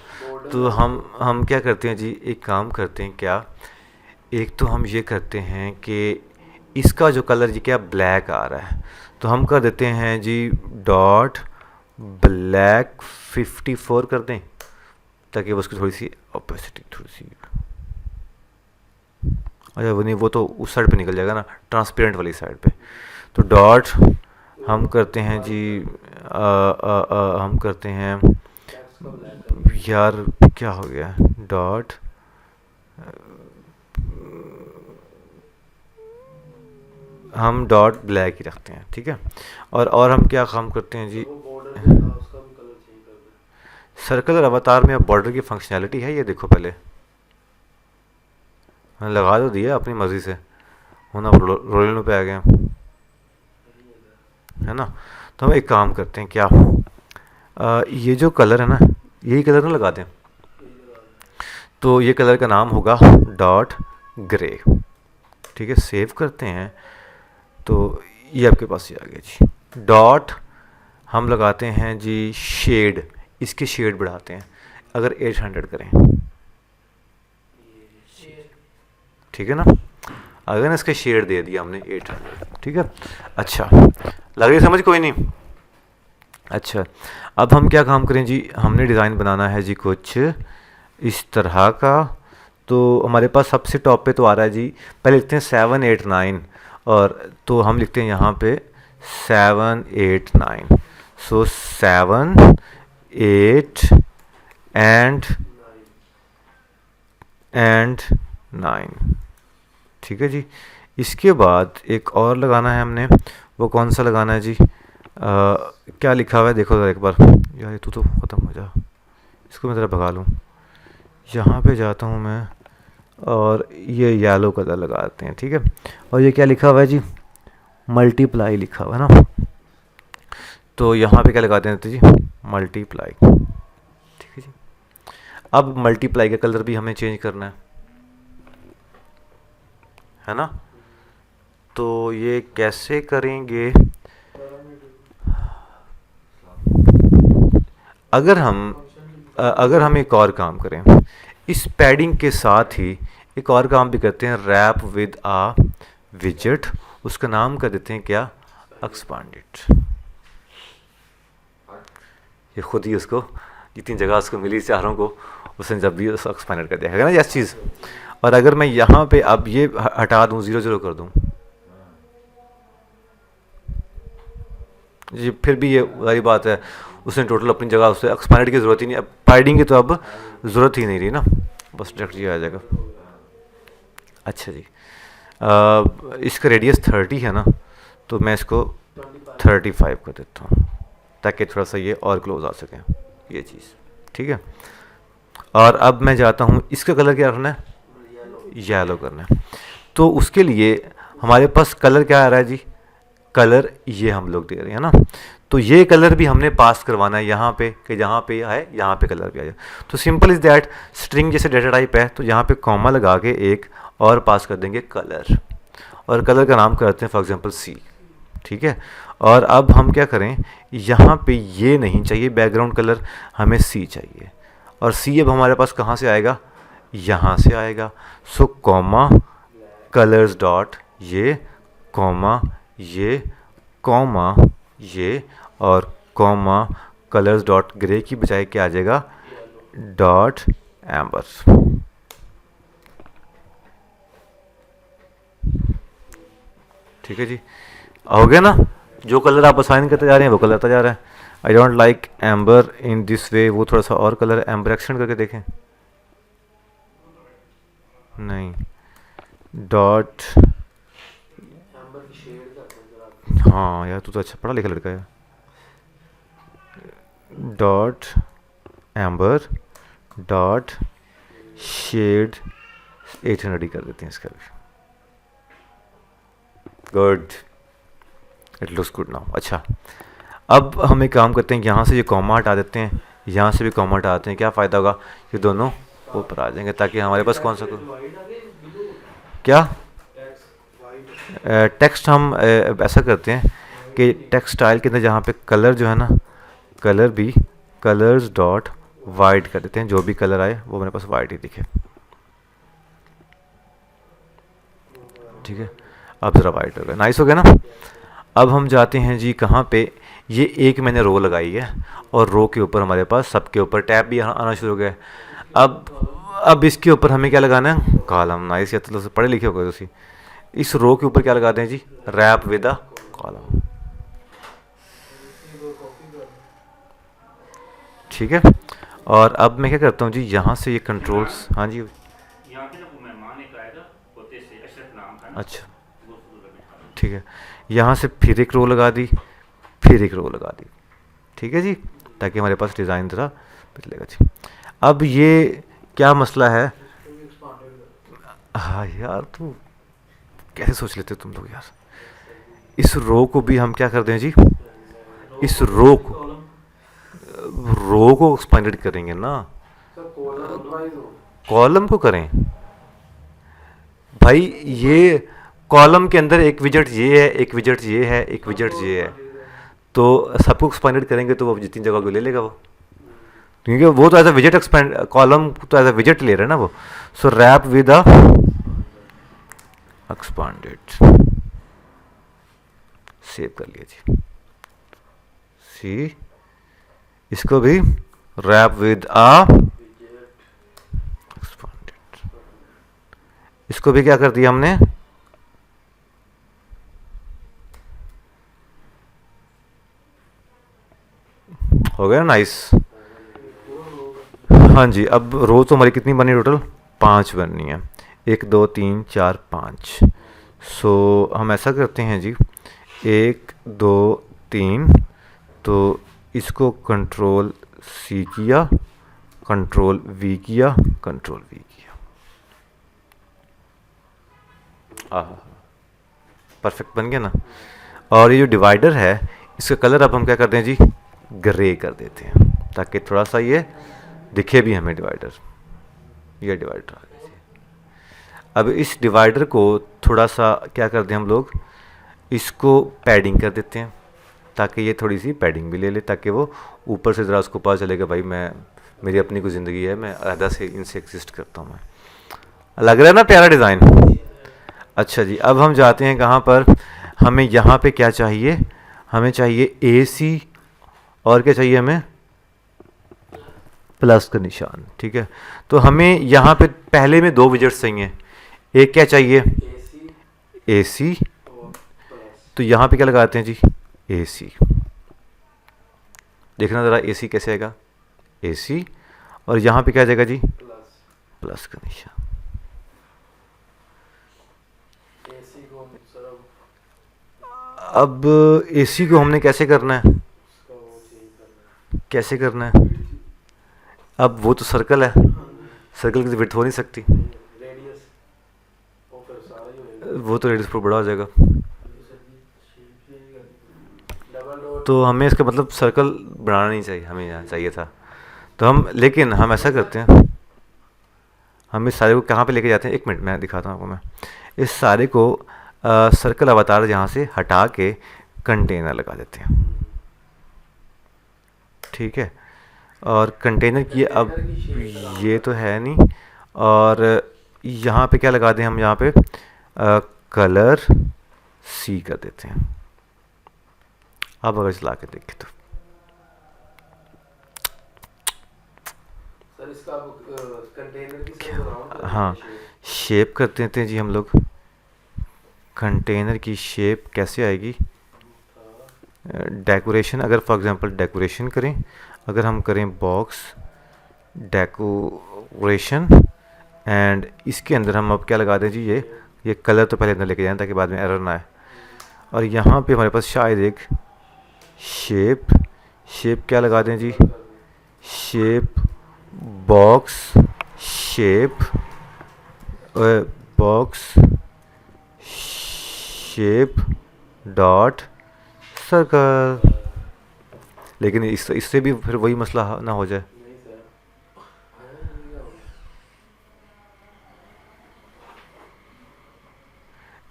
तो हम क्या करते हैं जी, एक काम करते हैं, क्या, एक तो हम ये करते हैं कि इसका जो कलर जी क्या ब्लैक आ रहा है, तो हम कर देते हैं जी डॉट ब्लैक 54 कर दें, ताकि उसकी थोड़ी सी ऑपोसिटी थोड़ी सी, अच्छा वो नहीं, वो तो उस साइड पे निकल जाएगा ना, ट्रांसपेरेंट वाली साइड पे। तो डॉट हम करते हैं जी, हम करते हैं, यार क्या हो गया, डॉट हम डॉट ब्लैक ही रखते हैं। ठीक है, और हम क्या काम करते हैं जी, सर्कुलर अवतार में अब बॉर्डर की फंक्शनैलिटी है, ये देखो पहले मैंने लगा तो दिया अपनी मर्ज़ी से, होना रोलिनो पे आ गए, है ना। तो हम एक काम करते हैं, क्या, ये जो कलर है ना, यही कलर ना लगा दें, तो ये कलर का नाम होगा डॉट ग्रे। ठीक है, सेव करते हैं, तो ये आपके पास ही आ गया जी। डॉट हम लगाते हैं जी शेड, इसके शेड बढ़ाते हैं, अगर 800 करें, ठीक है ना, अगर इसके शेड दे दिया हमने 800। ठीक है, अच्छा लग रही समझ, कोई नहीं। अच्छा, अब हम क्या काम करें जी, हमने डिज़ाइन बनाना है जी कुछ इस तरह का। तो हमारे पास सबसे टॉप पे तो आ रहा है जी, पहले लिखते हैं 7 8 9, और तो हम लिखते हैं यहाँ पे 7 8 9। सो 7 8 एंड 9। ठीक है जी, इसके बाद एक और लगाना है हमने, वो कौन सा लगाना है जी, क्या लिखा हुआ है देखो ज़रा एक बार, यार तू तो ख़त्म हो जा, इसको मैं ज़रा भगा लूँ, यहाँ पे जाता हूँ मैं, और ये येलो कलर लगाते हैं। ठीक है, और ये क्या लिखा हुआ है जी, मल्टीप्लाई लिखा हुआ है ना, तो यहाँ पे क्या लगाते हैं जी, मल्टीप्लाई। ठीक है जी, अब मल्टीप्लाई का कलर भी हमें चेंज करना है ना, तो ये कैसे करेंगे, अगर हम एक और काम करें, इस पैडिंग के साथ ही एक और काम भी करते हैं, रैप विद आ विजेट, उसका नाम कर देते हैं क्या, एक्सपांडेड। ये खुद ही उसको जितनी जगह उसको मिली चारों को, उसने जब भी उसको एक्सपांडेड कर दिया है ना ये चीज़। और अगर मैं यहाँ पे अब ये हटा दूँ, 0 0 कर दूँ, जी फिर भी ये वही बात है, उसने टोटल अपनी जगह, उससे एक्सपांडेड की ज़रूरत ही नहीं, अब पैडिंग की तो अब ज़रूरत ही नहीं रही ना, बस डायरेक्ट ये आ जाएगा। अच्छा जी, इसका रेडियस 30 है ना, तो मैं इसको 35 कर देता हूँ ताकि थोड़ा सा ये और क्लोज आ सके ये चीज़, ठीक है। और अब मैं जाता हूँ, इसका कलर क्या करना है, येलो करना है। तो उसके लिए हमारे पास कलर क्या आ रहा है जी, कलर ये हम लोग दे रहे हैं ना, तो ये कलर भी हमने पास करवाना है यहाँ पे, कि जहाँ पे आए यहाँ पे कलर भी आ जाए। तो सिंपल इज़ दैट, स्ट्रिंग जैसे डेटा टाइप है तो यहाँ पे कॉमा लगा के एक और पास कर देंगे कलर, और कलर का नाम करते हैं फॉर एग्जांपल सी, ठीक है। और अब हम क्या करें, यहाँ पे ये नहीं चाहिए बैकग्राउंड कलर, हमें सी चाहिए, और सी अब हमारे पास कहाँ से आएगा, यहाँ से आएगा। सो कॉमा कलर्स डॉट ये, कॉमा ये, कॉमा ये, और कॉमा कलर्स डॉट ग्रे की बजाय क्या आ जाएगा, डॉट एम्बर। ठीक है जी, हो गया ना, जो कलर आप असाइन करते जा रहे हैं वो कलर आता जा रहा है। I don't like amber in this way, वो थोड़ा सा और कलर एम्बर एक्सटेंड करके देखें, नहीं, डॉट, हाँ यार तू तो अच्छा पढ़ा लिखा लड़का है, डॉट एम्बर डॉट शेड 800 कर देते हैं इसका भी, good, it looks good now. अच्छा, अब हम एक काम करते हैं, यहाँ से ये कॉमा हटा देते हैं, यहाँ से भी कॉमा हटाते हैं, क्या फ़ायदा होगा, ये दोनों ऊपर आ जाएंगे, ताकि हमारे पास कौन सा क्या टेक्स्ट, हम ऐसा करते हैं कि टेक्स्ट स्टाइल के अंदर जहाँ पे कलर जो है ना, कलर भी कलर्स डॉट वाइट कर देते हैं, जो भी कलर आए वो मेरे पास वाइट ही दिखे, ठीक है। अब ज़रा वाइट हो गया, नाइस हो गया ना। अब हम जाते हैं जी कहाँ पे, ये एक मैंने रो लगाई है, और रो के ऊपर हमारे पास सबके ऊपर टैब भी आना शुरू हो गया। अब इसके ऊपर हमें क्या लगाना है, कॉलम, नाइस, या तो पढ़े लिखे हो गए उसी। इस रो के ऊपर क्या लगाते हैं जी, रैप विद अ कॉलम, ठीक है। और अब मैं क्या करता हूँ जी, यहाँ से ये कंट्रोल्स, हाँ जी, अच्छा ठीक है, यहाँ से फिर एक रो लगा दी, फिर एक रो लगा दी, ठीक है जी, ताकि हमारे पास डिज़ाइन ज़रा बदलेगा जी। अब ये क्या मसला है, हाँ यार तू कैसे सोच लेते हो तुम लोग यार, इस रो को भी हम क्या कर दें जी, इस रो को एक्सपांडेड करेंगे ना, कॉलम को करें भाई, ये कॉलम के अंदर एक विजेट ये है, एक विजेट ये है, एक विजेट ये है, तो सबको एक्सपांडेड करेंगे तो वो जितनी जगह को ले लेगा वो, क्योंकि वो तो एज अ विजेट एक्सपेंड, कॉलम तो एज अ विजेट ले रहा है ना वो। So wrap with a expanded, save कर लिया जी, सी, इसको भी रैप विद अ एक्सपांडेड, इसको भी क्या कर दिया हमने, हो गया नाइस। हाँ जी, अब रो तो हमारी कितनी बनी, टोटल 5 बननी है, 1 2 3 4 5। सो हम ऐसा करते हैं जी, 1 2 3, तो इसको कंट्रोल सी किया, कंट्रोल वी किया, कंट्रोल वी किया, परफेक्ट बन गया ना। और ये जो डिवाइडर है, इसका कलर अब हम क्या करते हैं जी, ग्रे कर देते हैं, ताकि थोड़ा सा ये दिखे भी हमें डिवाइडर, ये डिवाइडर आ गया जी। अब इस डिवाइडर को थोड़ा सा क्या करते हैं हम लोग, इसको पैडिंग कर देते हैं, ताकि ये थोड़ी सी पैडिंग भी ले ले, ताकि वो ऊपर से ज़रा उसको पता चलेगा भाई मैं, मेरी अपनी कोई ज़िंदगी है, मैं अलग से इनसे एग्जिस्ट करता हूँ मैं। लग रहा है ना प्यारा डिज़ाइन। अच्छा जी, अब हम जाते हैं कहाँ पर, हमें यहाँ पे क्या चाहिए, हमें चाहिए AC और क्या चाहिए हमें, प्लस का निशान। ठीक है, तो हमें यहाँ पे पहले में 2 विजेट्स चाहिए। एक क्या चाहिए, AC, तो यहाँ पे क्या लगाते हैं जी, AC। देखना ज़रा AC कैसे आएगा, AC, और यहाँ पे क्या जाएगा जी, प्लस का निशान। अब AC को हमने कैसे करना है, कैसे करना है, अब वो तो सर्कल है, सर्कल की विड्थ हो नहीं सकती, वो तो रेडियस पर बड़ा हो जाएगा, तो हमें इसका मतलब सर्कल बनाना नहीं चाहिए, हमें यहाँ चाहिए था। तो हम, लेकिन हम ऐसा करते हैं, हम इस सारे को कहाँ पे लेके जाते हैं, 1 मिनट मैं दिखाता हूँ आपको। मैं इस सारे को सर्कल अवतार यहाँ से हटा के कंटेनर लगा देते हैं। ठीक है, और कंटेनर की अब ये तो है नहीं, और यहाँ पे क्या लगा दें हम, यहाँ पे कलर C कर देते हैं। अब अगर चला के देखें तो सर इसका कंटेनर की सिर्फ राउंड, हाँ, शेप कर देते हैं जी हम लोग। कंटेनर की शेप कैसे आएगी, डेकोरेशन, अगर फॉर एग्जांपल डेकोरेशन करें, अगर हम करें बॉक्स डेकोरेशन, एंड इसके अंदर हम अब क्या लगा दें जी, ये कलर तो पहले अंदर लेके जाएं ताकि बाद में एरर ना आए। और यहाँ पे हमारे पास शायद एक शेप, शेप क्या लगा दें जी, shape box, shape box shape dot circle. लेकिन इससे भी फिर वही मसला ना हो जाए। नहीं सर,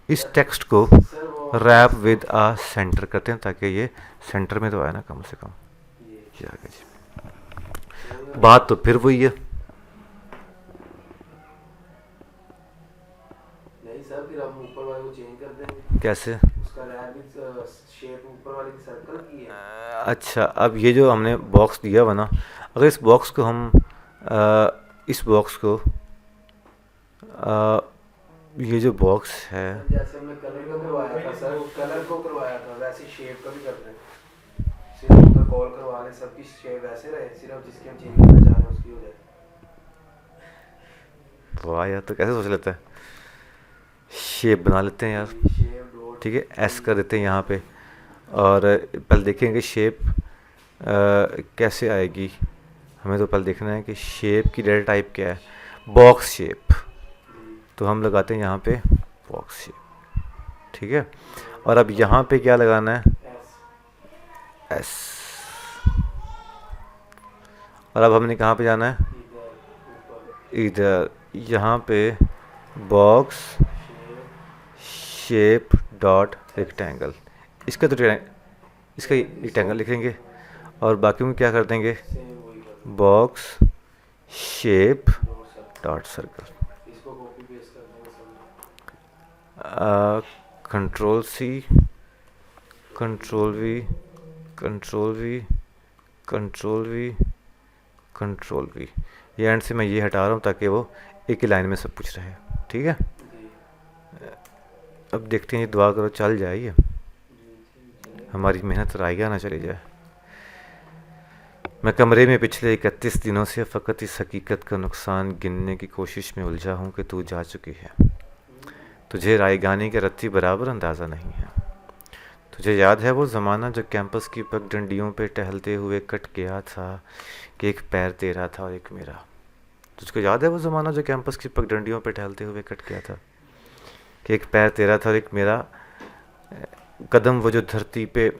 इस टेक्स्ट को सर वो रैप विद आ सेंटर करते हैं ताकि ये सेंटर में तो आए ना कम से कम। ये आ गया जी, बात तो फिर वही है। नहीं सर, फिर हम ऊपर वाले को चेंज कर देंगे, कैसे, उसका रैबिट शेप ऊपर वाले की सर्कल की है। अच्छा, अब ये जो हमने बॉक्स दिया हुआ ना, अगर इस बॉक्स को हम इस बॉक्स को ये जो बॉक्स है, जैसे हमने कलर को करवाया था सर, कलर को करवाया था वैसे शेप का भी कर रहे हैं, सिर्फ उनका कॉल करवा लें, सबकी शेप वैसे रहे, सिर्फ जिसकी हम चेंज करना चाह रहे हैं उसकी हो जाए। वाह यार, तो कैसे सोच लेता है, शेप बना लेते हैं यार। शेप डॉट, ठीक है, एस कर देते हैं यहाँ पे, और पहले देखेंगे शेप कैसे आएगी। हमें तो पहले देखना है कि शेप की डेटा टाइप क्या है, बॉक्स शेप, तो हम लगाते हैं यहाँ पे बॉक्स शेप। ठीक है, और अब यहाँ पे क्या लगाना है, एस, और अब हमने कहाँ पे जाना है, इधर, यहाँ पे बॉक्स शेप डॉट रेक्टेंगल, इसका तो इसका रेक्टेंगल लिखेंगे, और बाकी में क्या कर देंगे, बॉक्स शेप डॉट सर्कल। इसको कॉपी पेस्ट कर देंगे control C, control V, control V, control V, control V। ये एंड से मैं ये हटा रहा हूँ ताकि वो एक ही लाइन में सब कुछ रहे। ठीक है, अब देखते हैं, ये दुआ करो चल जाए, ये हमारी मेहनत रायगा ना चली जाए। मैं कमरे में पिछले 31 दिनों से फ़कत इस हकीकत का नुकसान गिनने की कोशिश में उलझा हूँ कि तू जा चुकी है। तुझे रायगानी के रत्ती बराबर अंदाज़ा नहीं है। तुझे याद है वो ज़माना जो कैंपस की पगडंडियों पे टहलते हुए कट गया था कि एक पैर तेरा था और एक मेरा। तुझको याद है वो ज़माना जो कैंपस की पगडंडियों पे टहलते हुए कट गया था कि एक पैर तेरा था और एक मेरा। कदम वो जो धरती पे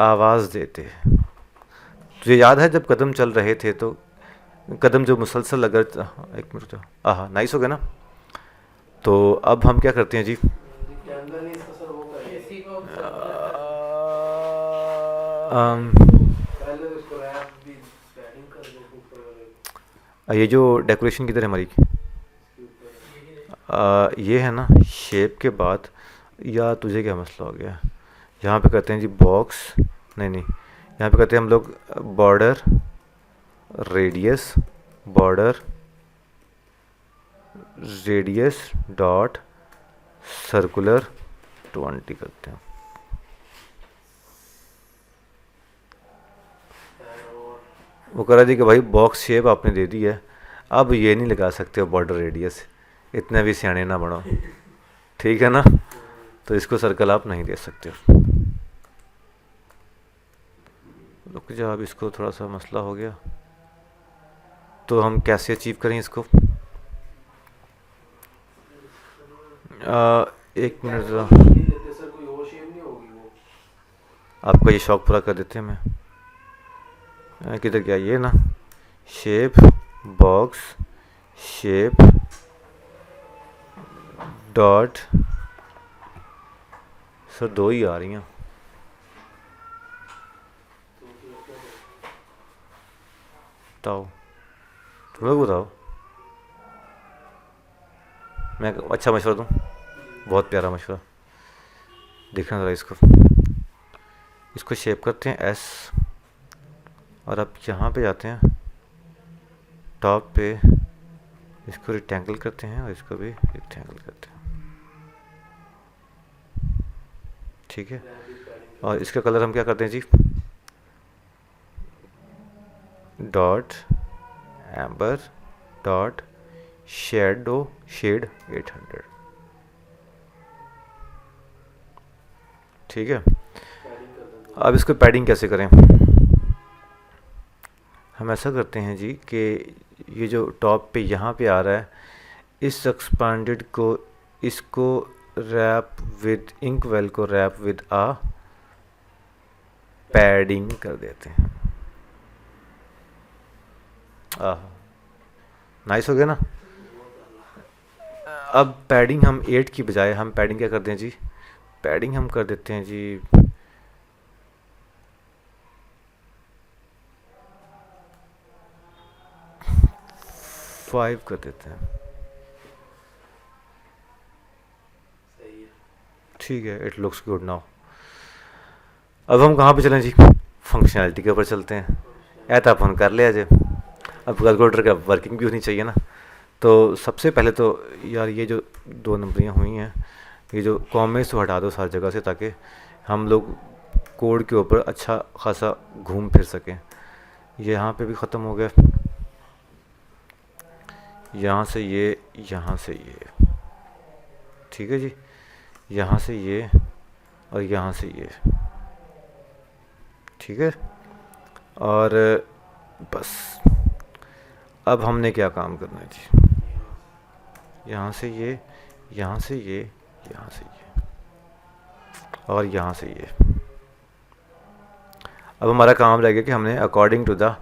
आवाज़ देते। तुझे याद है जब कदम चल रहे थे तो कदम जो मुसलसल अगर, एक मिनट, हाँ नाइस हो गया ना। तो अब हम क्या करते हैं जी, पहले तो इसको रैप भी पैडिंग कर दो ऊपर वाले ये जो डेकोरेशन किधर है हमारी, इसके ऊपर। ये है ना शेप के बाद, या तुझे क्या मसला हो गया, यहाँ पे करते हैं जी बॉक्स, नहीं नहीं, यहाँ पे करते हैं हम लोग border radius, border radius dot circular 20 करते हैं। वो करा जी कि भाई बॉक्स शेप आपने दे दी है, अब ये नहीं लगा सकते हो बॉर्डर रेडियस, इतने भी सियाने ना बनो, ठीक है ना, तो इसको सर्कल आप नहीं दे सकते हो। रुक जा, अब इसको थोड़ा सा मसला हो गया, तो हम कैसे अचीव करें इसको, एक मिनट ज़रा, नहीं देते सर, कोई और शेप नहीं होगी वो। आपका ये शौक पूरा कर देते हैं। मैं किधर गया ये ना, shape box shape dot, sir दो ही आ रही हैं, बताओ तुम लोग बताओ, मैं अच्छा मशवरा दूँ, बहुत प्यारा मशवरा, देखना ज़रा इसको, इसको शेप करते हैं एस, और अब यहाँ पे जाते हैं टॉप पे, इसको रेक्टेंगल करते हैं और इसको भी रेक्टेंगल करते हैं, ठीक है। और इसका कलर हम क्या करते हैं जी, डॉट एम्बर डॉट शेड 800, ठीक है। अब इसको पैडिंग कैसे करें, हम ऐसा करते हैं जी कि ये जो टॉप पे यहाँ पे आ रहा है, इस एक्सपांडेड को, इसको रैप विद इंक वेल को रैप विद आ पैडिंग कर देते हैं। नाइस हो गया ना। अब पैडिंग हम 8 की बजाय हम पैडिंग क्या करते हैं जी, पैडिंग हम कर देते हैं जी 5 कर देते हैं, सही है। ठीक है, इट लुक्स गुड नाउ। अब हम कहाँ पे चलें जी, फंक्शनैलिटी के ऊपर चलते हैं। ऐसा अपन कर लिया जी, अब कैलकुलेटर का वर्किंग भी होनी चाहिए ना। तो सबसे पहले तो यार ये जो 2 नंबरियाँ हुई हैं, ये जो कॉमेस तो हटा दो सारी जगह से, ताकि हम लोग कोड के ऊपर अच्छा खासा घूम फिर सकें। ये यहाँ पे भी ख़त्म हो गया, यहाँ से ये, यहाँ से ये, ठीक है जी, यहाँ से ये और यहाँ से ये, ठीक है। और बस अब हमने क्या काम करना है जी, यहाँ से ये, यहाँ से ये, यहाँ से ये और यहाँ से ये। अब हमारा काम रह गया कि हमने अकॉर्डिंग टू द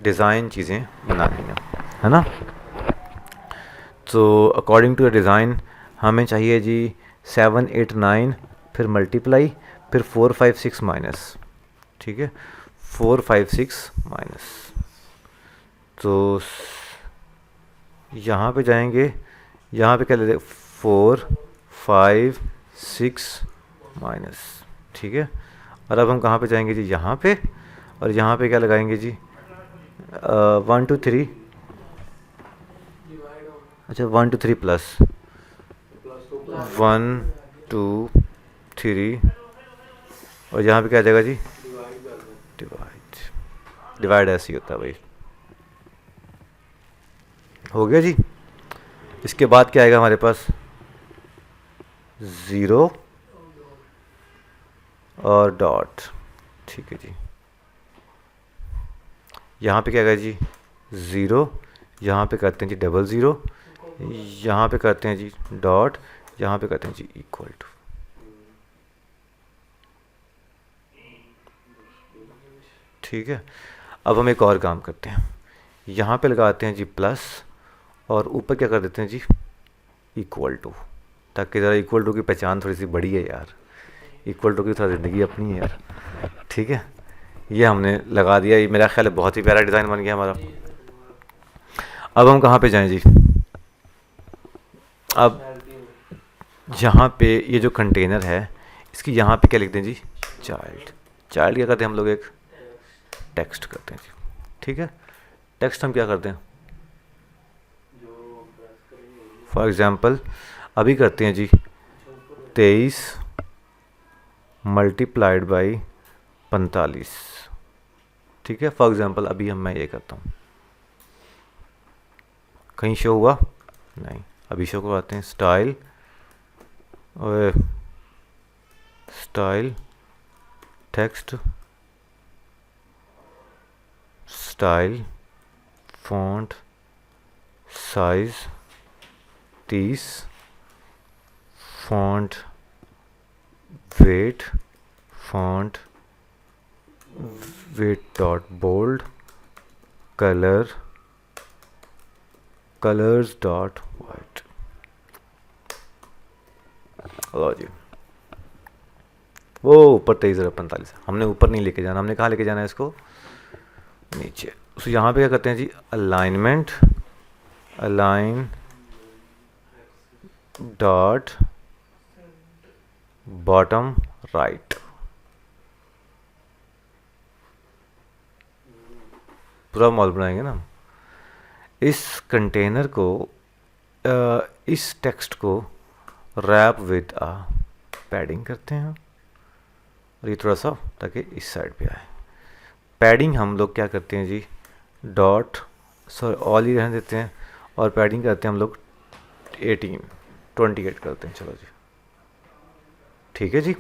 डिज़ाइन चीज़ें बनानी है ना। तो अकॉर्डिंग टू द डिज़ाइन हमें चाहिए जी 7 8 9, फिर मल्टीप्लाई, फिर 4 5 6 माइनस, ठीक है, 4 5 6 माइनस। तो यहाँ पे जाएंगे, यहाँ पे क्या ले 4 5 6 माइनस, ठीक है। और अब हम कहाँ पे जाएंगे जी, यहाँ पे, और यहाँ पे क्या लगाएंगे जी 1 2 3, अच्छा 1 2 3 प्लस 1 2 3, और यहाँ पे क्या आ जाएगा जी डिवाइड, डिवाइड ऐसे ही होता है भाई। हो गया जी। इसके बाद क्या आएगा हमारे पास 0 और डॉट, ठीक है जी। यहाँ पे क्या आएगा जी 0, यहाँ पे करते हैं जी 00, यहाँ पे करते हैं जी डॉट, यहाँ पे करते हैं जी इक्वल टू, ठीक है। अब हम एक और काम करते हैं, यहाँ पे लगाते हैं जी प्लस, और ऊपर क्या कर देते हैं जी इक्वल टू, ताकि ज़रा इक्वल टू की पहचान थोड़ी सी बड़ी है यार, इक्वल टू की थोड़ा ज़िंदगी अपनी है यार, ठीक है। ये हमने लगा दिया, ये मेरा ख्याल है बहुत ही प्यारा डिज़ाइन बन गया हमारा। अब हम कहाँ पे जाएं जी? अब यहाँ पे ये जो कंटेनर है इसकी यहाँ पे क्या लिख दें जी? चाइल्ड। चाइल्ड क्या करते हैं हम लोग? एक टेक्स्ट करते हैं जी, ठीक है। टेक्स्ट हम क्या करते हैं? फॉर एग्ज़ाम्पल अभी करते हैं जी 23 मल्टीप्लाइड बाई 45, ठीक है। फॉर एग्ज़ाम्पल अभी मैं ये करता हूँ, कहीं शो हुआ नहीं, अभी शो करवाते हैं। स्टाइल और style text style font size 30 font weight font weight dot bold colour colours dot white. लो जी, वो ऊपर 23/45 हमने ऊपर नहीं लेके जाना, हमने कहाँ लेके जाना है इसको? नीचे। तो यहाँ पे क्या करते हैं जी? Alignment align dot bottom right. पूरा मॉल बनाएंगे ना। इस कंटेनर को इस टेक्स्ट को रैप विद आ पैडिंग करते हैं, और ये थोड़ा सा ताकि इस साइड पे आए। पैडिंग हम लोग क्या करते हैं जी? डॉट सॉरी ऑल ही रहने देते हैं, और पैडिंग करते हैं हम लोग 28 करते हैं। चलो जी, ठीक है जी।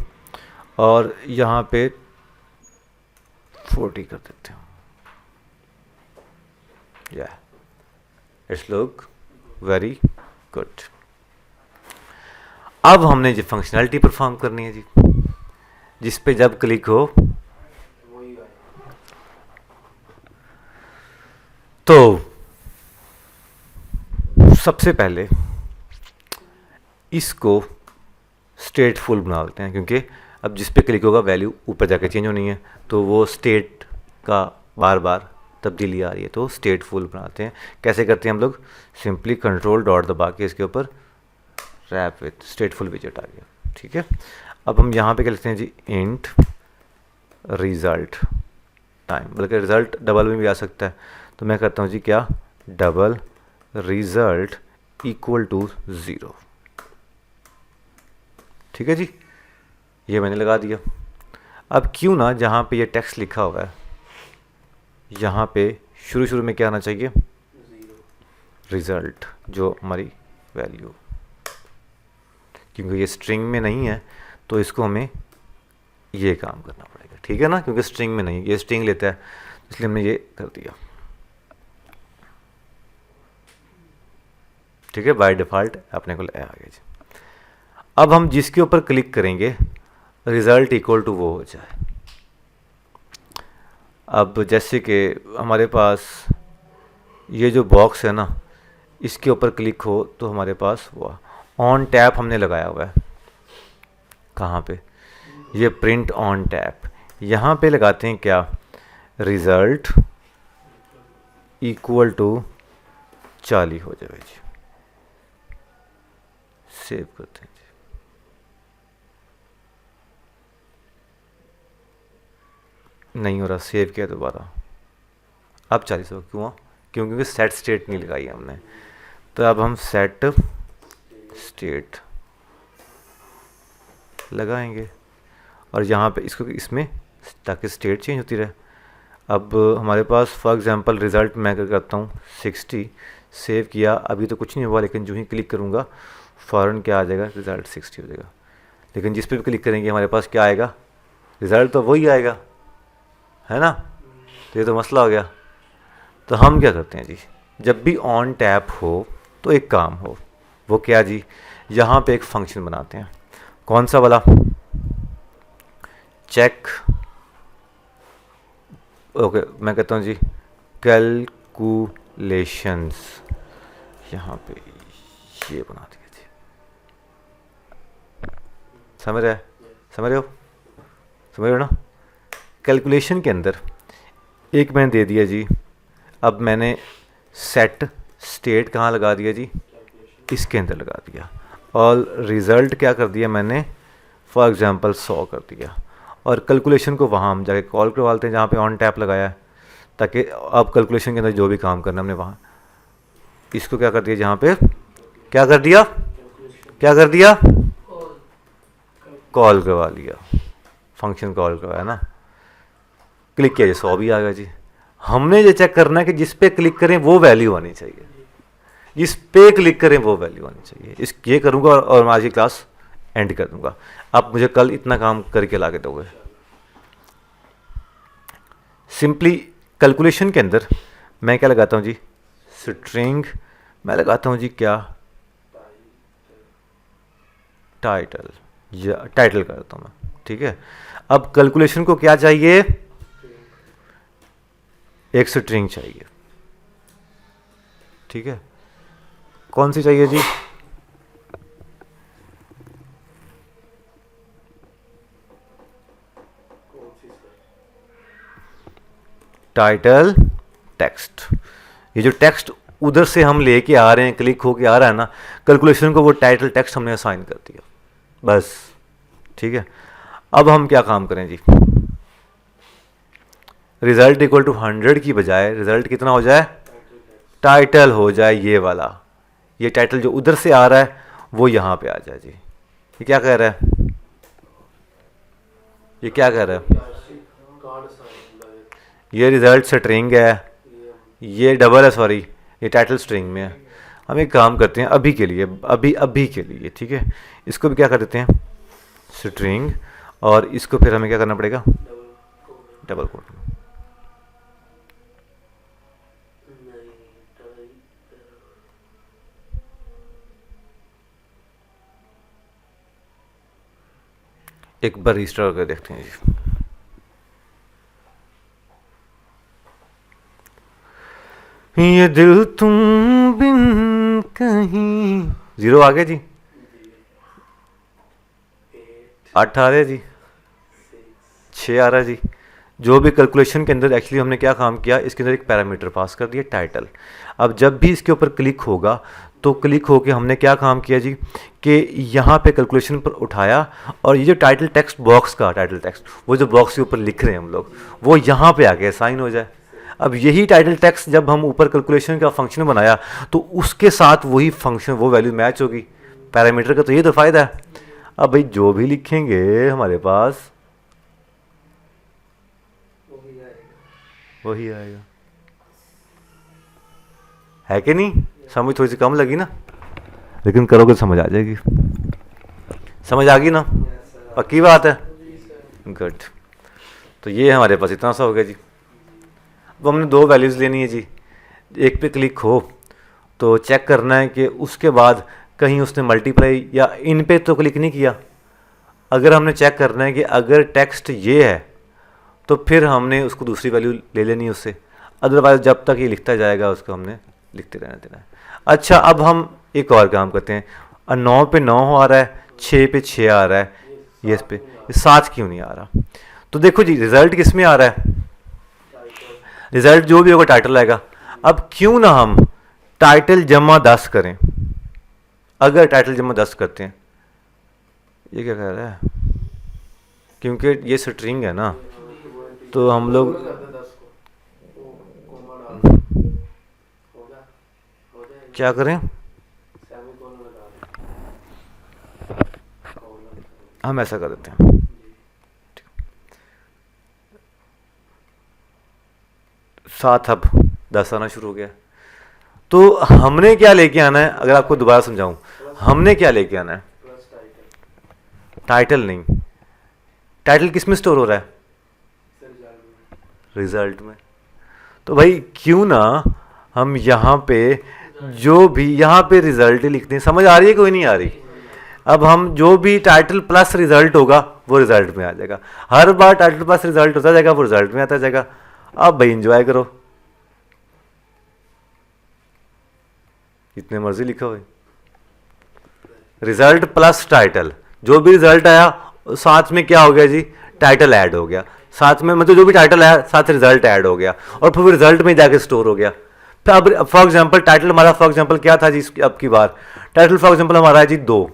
और यहाँ पे 40 कर देते हैं। या इट्स लुक वेरी गुड। अब हमने जो फंक्शनैलिटी परफॉर्म करनी है जी, जिस पे जब क्लिक हो तो सबसे पहले इसको स्टेटफुल बना देते हैं, क्योंकि अब जिस पे क्लिक होगा वैल्यू ऊपर जाके चेंज होनी है, तो वो स्टेट का बार बार तब्दीली आ रही है, तो स्टेटफुल बनाते हैं। कैसे करते हैं हम लोग? सिंपली कंट्रोल डॉट दबा के इसके ऊपर रैप विथ स्टेटफुल विजेट आ गया, ठीक है। अब हम यहाँ पे क्या लिखते हैं जी? इंट रिज़ल्ट टाइम, बल्कि रिज़ल्ट डबल में भी आ सकता है, तो मैं करता हूँ जी क्या? डबल रिज़ल्ट इक्वल टू 0, ठीक है जी। ये मैंने लगा दिया। अब क्यों ना जहाँ पे ये टेक्स्ट लिखा हुआ है यहाँ पे शुरू में क्या आना चाहिए? रिज़ल्ट, जो हमारी वैल्यू, क्योंकि ये स्ट्रिंग में नहीं है तो इसको हमें ये काम करना पड़ेगा, ठीक है ना, क्योंकि स्ट्रिंग में नहीं, ये स्ट्रिंग लेता है, इसलिए हमने ये कर दिया, ठीक है। बाय डिफ़ॉल्ट अपने को आ गया जी। अब हम जिसके ऊपर क्लिक करेंगे रिज़ल्ट इक्वल टू वो हो जाए। अब जैसे कि हमारे पास ये जो बॉक्स है ना, इसके ऊपर क्लिक हो तो हमारे पास वो ऑन टैप हमने लगाया हुआ है। कहाँ पे? ये प्रिंट ऑन टैप, यहाँ पे लगाते हैं क्या? रिज़ल्ट इक्वल टू 40 हो जाए जी। सेव करते हैं जी। नहीं हो रहा, सेव किया दोबारा, अब 40 हो। क्यों? क्योंकि सेट स्टेट नहीं लगाई हमने, तो अब हम सेट स्टेट लगाएंगे, और यहाँ पे इसको इसमें, ताकि स्टेट चेंज होती रहे। अब हमारे पास फॉर एग्जांपल रिज़ल्ट मैं क्या करता हूँ 60, सेव किया, अभी तो कुछ नहीं हुआ, लेकिन जो ही क्लिक करूँगा फ़ौरन क्या आ जाएगा? रिज़ल्ट 60 हो जाएगा। लेकिन जिस पे भी क्लिक करेंगे हमारे पास क्या आएगा? रिज़ल्ट तो वही आएगा, है ना। तो ये तो मसला हो गया। तो हम क्या करते हैं जी? जब भी ऑन टैप हो तो एक काम हो, वो क्या जी? यहाँ पे एक फंक्शन बनाते हैं। कौन सा वाला? चेक, ओके, मैं कहता हूँ जी कैलकुलेशंस, यहाँ पे ये बना दिया जी। समझ रहे हो? समझ रहे हो ना? कैलकुलेशन के अंदर एक मैंने दे दिया जी, अब मैंने सेट स्टेट कहाँ लगा दिया जी, इसके अंदर लगा दिया, और रिज़ल्ट क्या कर दिया मैंने, फॉर एग्ज़ाम्पल 100 कर दिया, और कैलकुलेशन को वहाँ हम जाके कॉल करवा लेते हैं जहाँ पे ऑन टैप लगाया है, ताकि अब कैलकुलेशन के अंदर जो भी काम करना हमने वहाँ इसको क्या कर दिया, जहाँ पे क्या कर दिया, कॉल करवा लिया, फंक्शन कॉल करवाया ना, क्लिक किया जी 100 भी आ गया जी। हमने ये चेक करना है कि जिस पे क्लिक करें वो वैल्यू आनी चाहिए, जिस पे क्लिक करें वो वैल्यू आनी चाहिए। इस ये करूँगा और मैं आज की क्लास एंड कर दूँगा। आप मुझे कल इतना काम करके ला के दोगे। सिंपली कैलकुलेशन के अंदर मैं क्या लगाता हूँ जी, स्ट्रिंग, मैं लगाता हूँ जी क्या, टाइटल, या टाइटल करता हूँ मैं, ठीक है। अब कैलकुलेशन को क्या चाहिए, एक स्ट्रिंग चाहिए, ठीक है। कौन सी चाहिए जी, टाइटल टेक्स्ट। ये जो टेक्स्ट उधर से हम लेके आ रहे हैं, क्लिक होके आ रहा है ना, कैलकुलेशन को वो टाइटल टेक्स्ट हमने असाइन कर दिया, बस, ठीक है। अब हम क्या काम करें जी, रिजल्ट इक्वल टू 100 की बजाय रिजल्ट कितना हो जाए, टाइटल हो जाए ये वाला, ये टाइटल जो उधर से आ रहा है वो यहाँ पे आ जाए जी। ये क्या कह रहा है, ये क्या कह रहा है, ये रिजल्ट स्ट्रिंग है, ये डबल है, सॉरी ये टाइटल स्ट्रिंग में है। हम एक काम करते हैं अभी के लिए, अभी के लिए, ठीक है, इसको भी क्या कर देते हैं स्ट्रिंग, और इसको फिर हमें क्या करना पड़ेगा, डबल कोट। एक बार रजिस्टर करके देखते हैं जी। ये दिल तुम बिन कहीं, 0 आ गया जी, 8 आ रहा है जी, 6 आ रहा है जी। जो भी कैलकुलेशन के अंदर एक्चुअली हमने क्या काम किया, इसके अंदर एक पैरामीटर पास कर दिया टाइटल। अब जब भी इसके ऊपर क्लिक होगा तो क्लिक होके हमने क्या काम किया जी, कि यहाँ पे कैलकुलेशन पर उठाया, और ये जो टाइटल टेक्स्ट बॉक्स का टाइटल टेक्स्ट, वो जो बॉक्स के ऊपर लिख रहे हैं हम लोग, वो यहाँ पे आके असाइन हो जाए। अब यही टाइटल टेक्स्ट जब हम ऊपर कैलकुलेशन का फंक्शन बनाया तो उसके साथ वही फंक्शन, वो वैल्यू मैच होगी। पैरामीटर का तो ये तो फ़ायदा है। अब भाई जो भी लिखेंगे हमारे पास वही आएगा, है कि नहीं। समझ थोड़ी सी कम लगी ना, लेकिन करोगे समझ आ जाएगी। समझ आ गई ना, पक्की बात है, गुड। तो ये हमारे पास इतना सा हो गया जी। अब हमने 2 वैल्यूज़ लेनी है जी, एक पे क्लिक हो तो चेक करना है कि उसके बाद कहीं उसने मल्टीप्लाई या इन पे तो क्लिक नहीं किया। अगर हमने चेक करना है कि अगर टेक्स्ट ये है तो फिर हमने उसको दूसरी वैल्यू ले लेनी है उससे, अदरवाइज जब तक ये लिखता जाएगा उसको हमने लिखते रहना देना है। अच्छा, अब हम एक और काम करते हैं। 9 पे 9 आ रहा है, 6 पे 6 आ रहा है, ये इस पे 7 क्यों नहीं आ रहा। तो देखो जी, रिजल्ट किस में आ रहा है, रिजल्ट जो भी होगा टाइटल आएगा। अब क्यों ना हम टाइटल जमा 10 करें। अगर टाइटल जमा 10 करते हैं, ये क्या कह रहा है, क्योंकि ये स्ट्रिंग है ना, तो हम लोग क्या करें, हम ऐसा कर देते हैं। 7 अब 10 आना शुरू हो गया। तो हमने क्या लेके आना है, अगर आपको दोबारा समझाऊं, हमने क्या लेके आना है, टाइटल नहीं। टाइटल किस में स्टोर हो रहा है, रिजल्ट में। तो भाई क्यों ना हम यहाँ पे जो भी यहाँ पे रिजल्ट लिखते हैं। समझ आ रही है, कोई नहीं आ रही। अब हम जो भी टाइटल प्लस रिजल्ट होगा वो रिजल्ट में आ जाएगा। हर बार टाइटल प्लस रिजल्ट होता जाएगा, वो रिजल्ट में आता जाएगा। अब भाई एंजॉय करो, जितने मर्जी लिखो भाई। रिजल्ट प्लस टाइटल, जो भी रिजल्ट आया साथ में क्या हो गया जी, टाइटल ऐड हो गया। साथ में मतलब जो भी टाइटल है साथ रिजल्ट ऐड हो गया और फिर रिजल्ट में जाके स्टोर हो गया। फिर अब फॉर एग्जांपल टाइटल हमारा फॉर एग्जांपल क्या था जी, अब की बार टाइटल फॉर एग्जांपल हमारा है जी 2,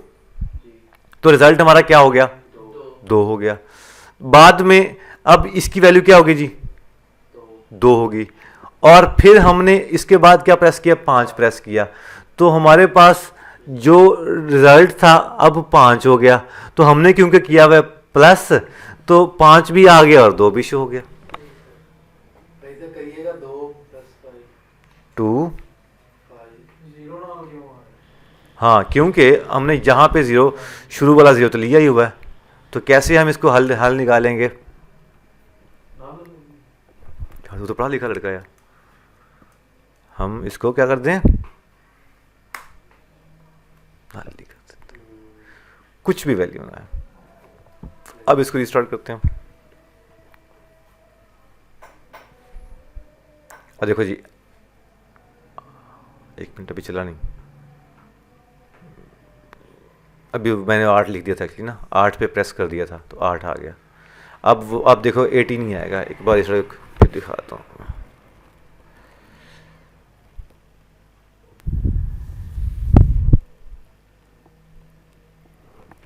तो रिजल्ट हमारा क्या हो गया 2 हो गया। बाद में अब इसकी वैल्यू क्या होगी जी 2 होगी, और फिर हमने इसके बाद क्या प्रेस किया 5 प्रेस किया, तो हमारे पास जो रिजल्ट था अब 5 हो गया। तो हमने क्योंकि किया हुआ प्लस तो 5 भी आ गया और 2 भी शो हो गया। ऐसे करिएगा 2 + 5 2 0 ना क्यों आ रहा हाँ, क्योंकि हमने यहाँ पे 0 शुरू वाला 0 तो लिया ही हुआ है, तो कैसे हम इसको हल निकालेंगे। तो पढ़ा लिखा लड़का है, हम इसको क्या कर दें कुछ भी वैल्यू ना है। अब इसको रिस्टार्ट करते हैं और देखो जी 1 मिनट अभी चला नहीं, अभी मैंने 8 लिख दिया था एक्चुअली ना, 8 पे प्रेस कर दिया था तो 8 आ गया। अब देखो 18 नहीं आएगा, एक बार इस फिर दिखाता हूँ।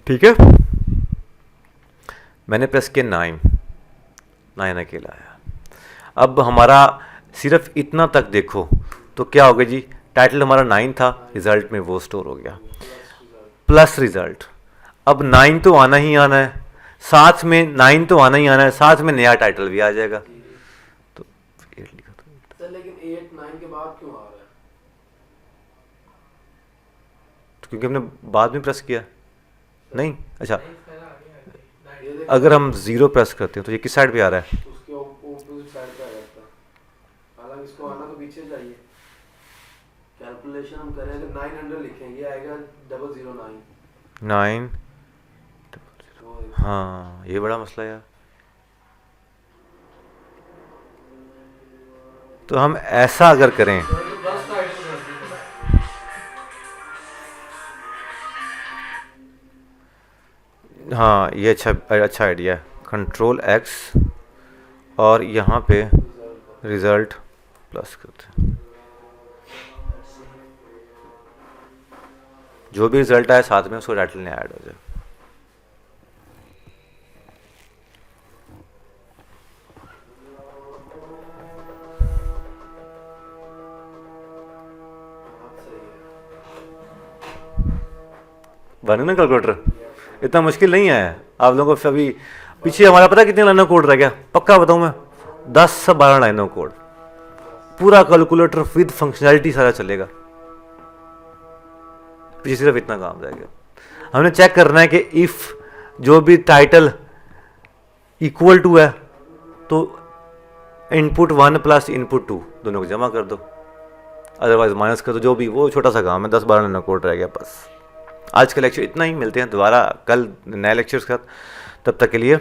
ठीक है, मैंने प्रेस किया 9 अकेला आया। अब हमारा सिर्फ इतना तक देखो तो क्या होगा जी, टाइटल हमारा 9 था, रिजल्ट में वो स्टोर हो गया प्लस रिजल्ट। अब 9 तो आना ही आना है, साथ में 9 तो आना ही आना है, साथ में नया टाइटल भी आ जाएगा। तो 8 लिखा था सर, लेकिन 8 9 के बाद क्यों आ रहा है? तो क्योंकि हमने बाद में प्रेस किया नहीं। अच्छा, अगर हम 0 प्रेस करते हैं तो ये किस साइड पे आ रहा है, उसके ऑपोजिट साइड पे आ जाता है। हालांकि इसको आना तो पीछे चाहिए। कैलकुलेशन हम करें तो 900 लिखेंगे, आएगा 009। 9 हाँ, ये बड़ा मसला यार। तो हम ऐसा अगर करें हाँ, ये अच्छा आइडिया है। कंट्रोल X और यहाँ पे रिजल्ट प्लस करते हैं, जो भी रिजल्ट आए साथ में उसको टाइटल में ऐड हो जाए। बने ना कैलकुलेटर, इतना मुश्किल नहीं है आप लोगों को। अभी पीछे हमारा पता कितने लाइनों कोड रह गया, पक्का बताऊं मैं 10 से 12 लाइनों कोड, पूरा कैलकुलेटर विद फंक्शनैलिटी सारा चलेगा। पीछे सिर्फ इतना काम रह गया। हमने चेक करना है कि इफ जो भी टाइटल इक्वल टू है तो इनपुट 1 प्लस इनपुट 2 दोनों को जमा कर दो, अदरवाइज माइनस कर दो, जो भी, वो छोटा सा काम है। 10-12 लाइनों कोड रह गया बस। आज का लेक्चर इतना ही, मिलते हैं दोबारा कल नए लेक्चर्स के साथ, तब तक के लिए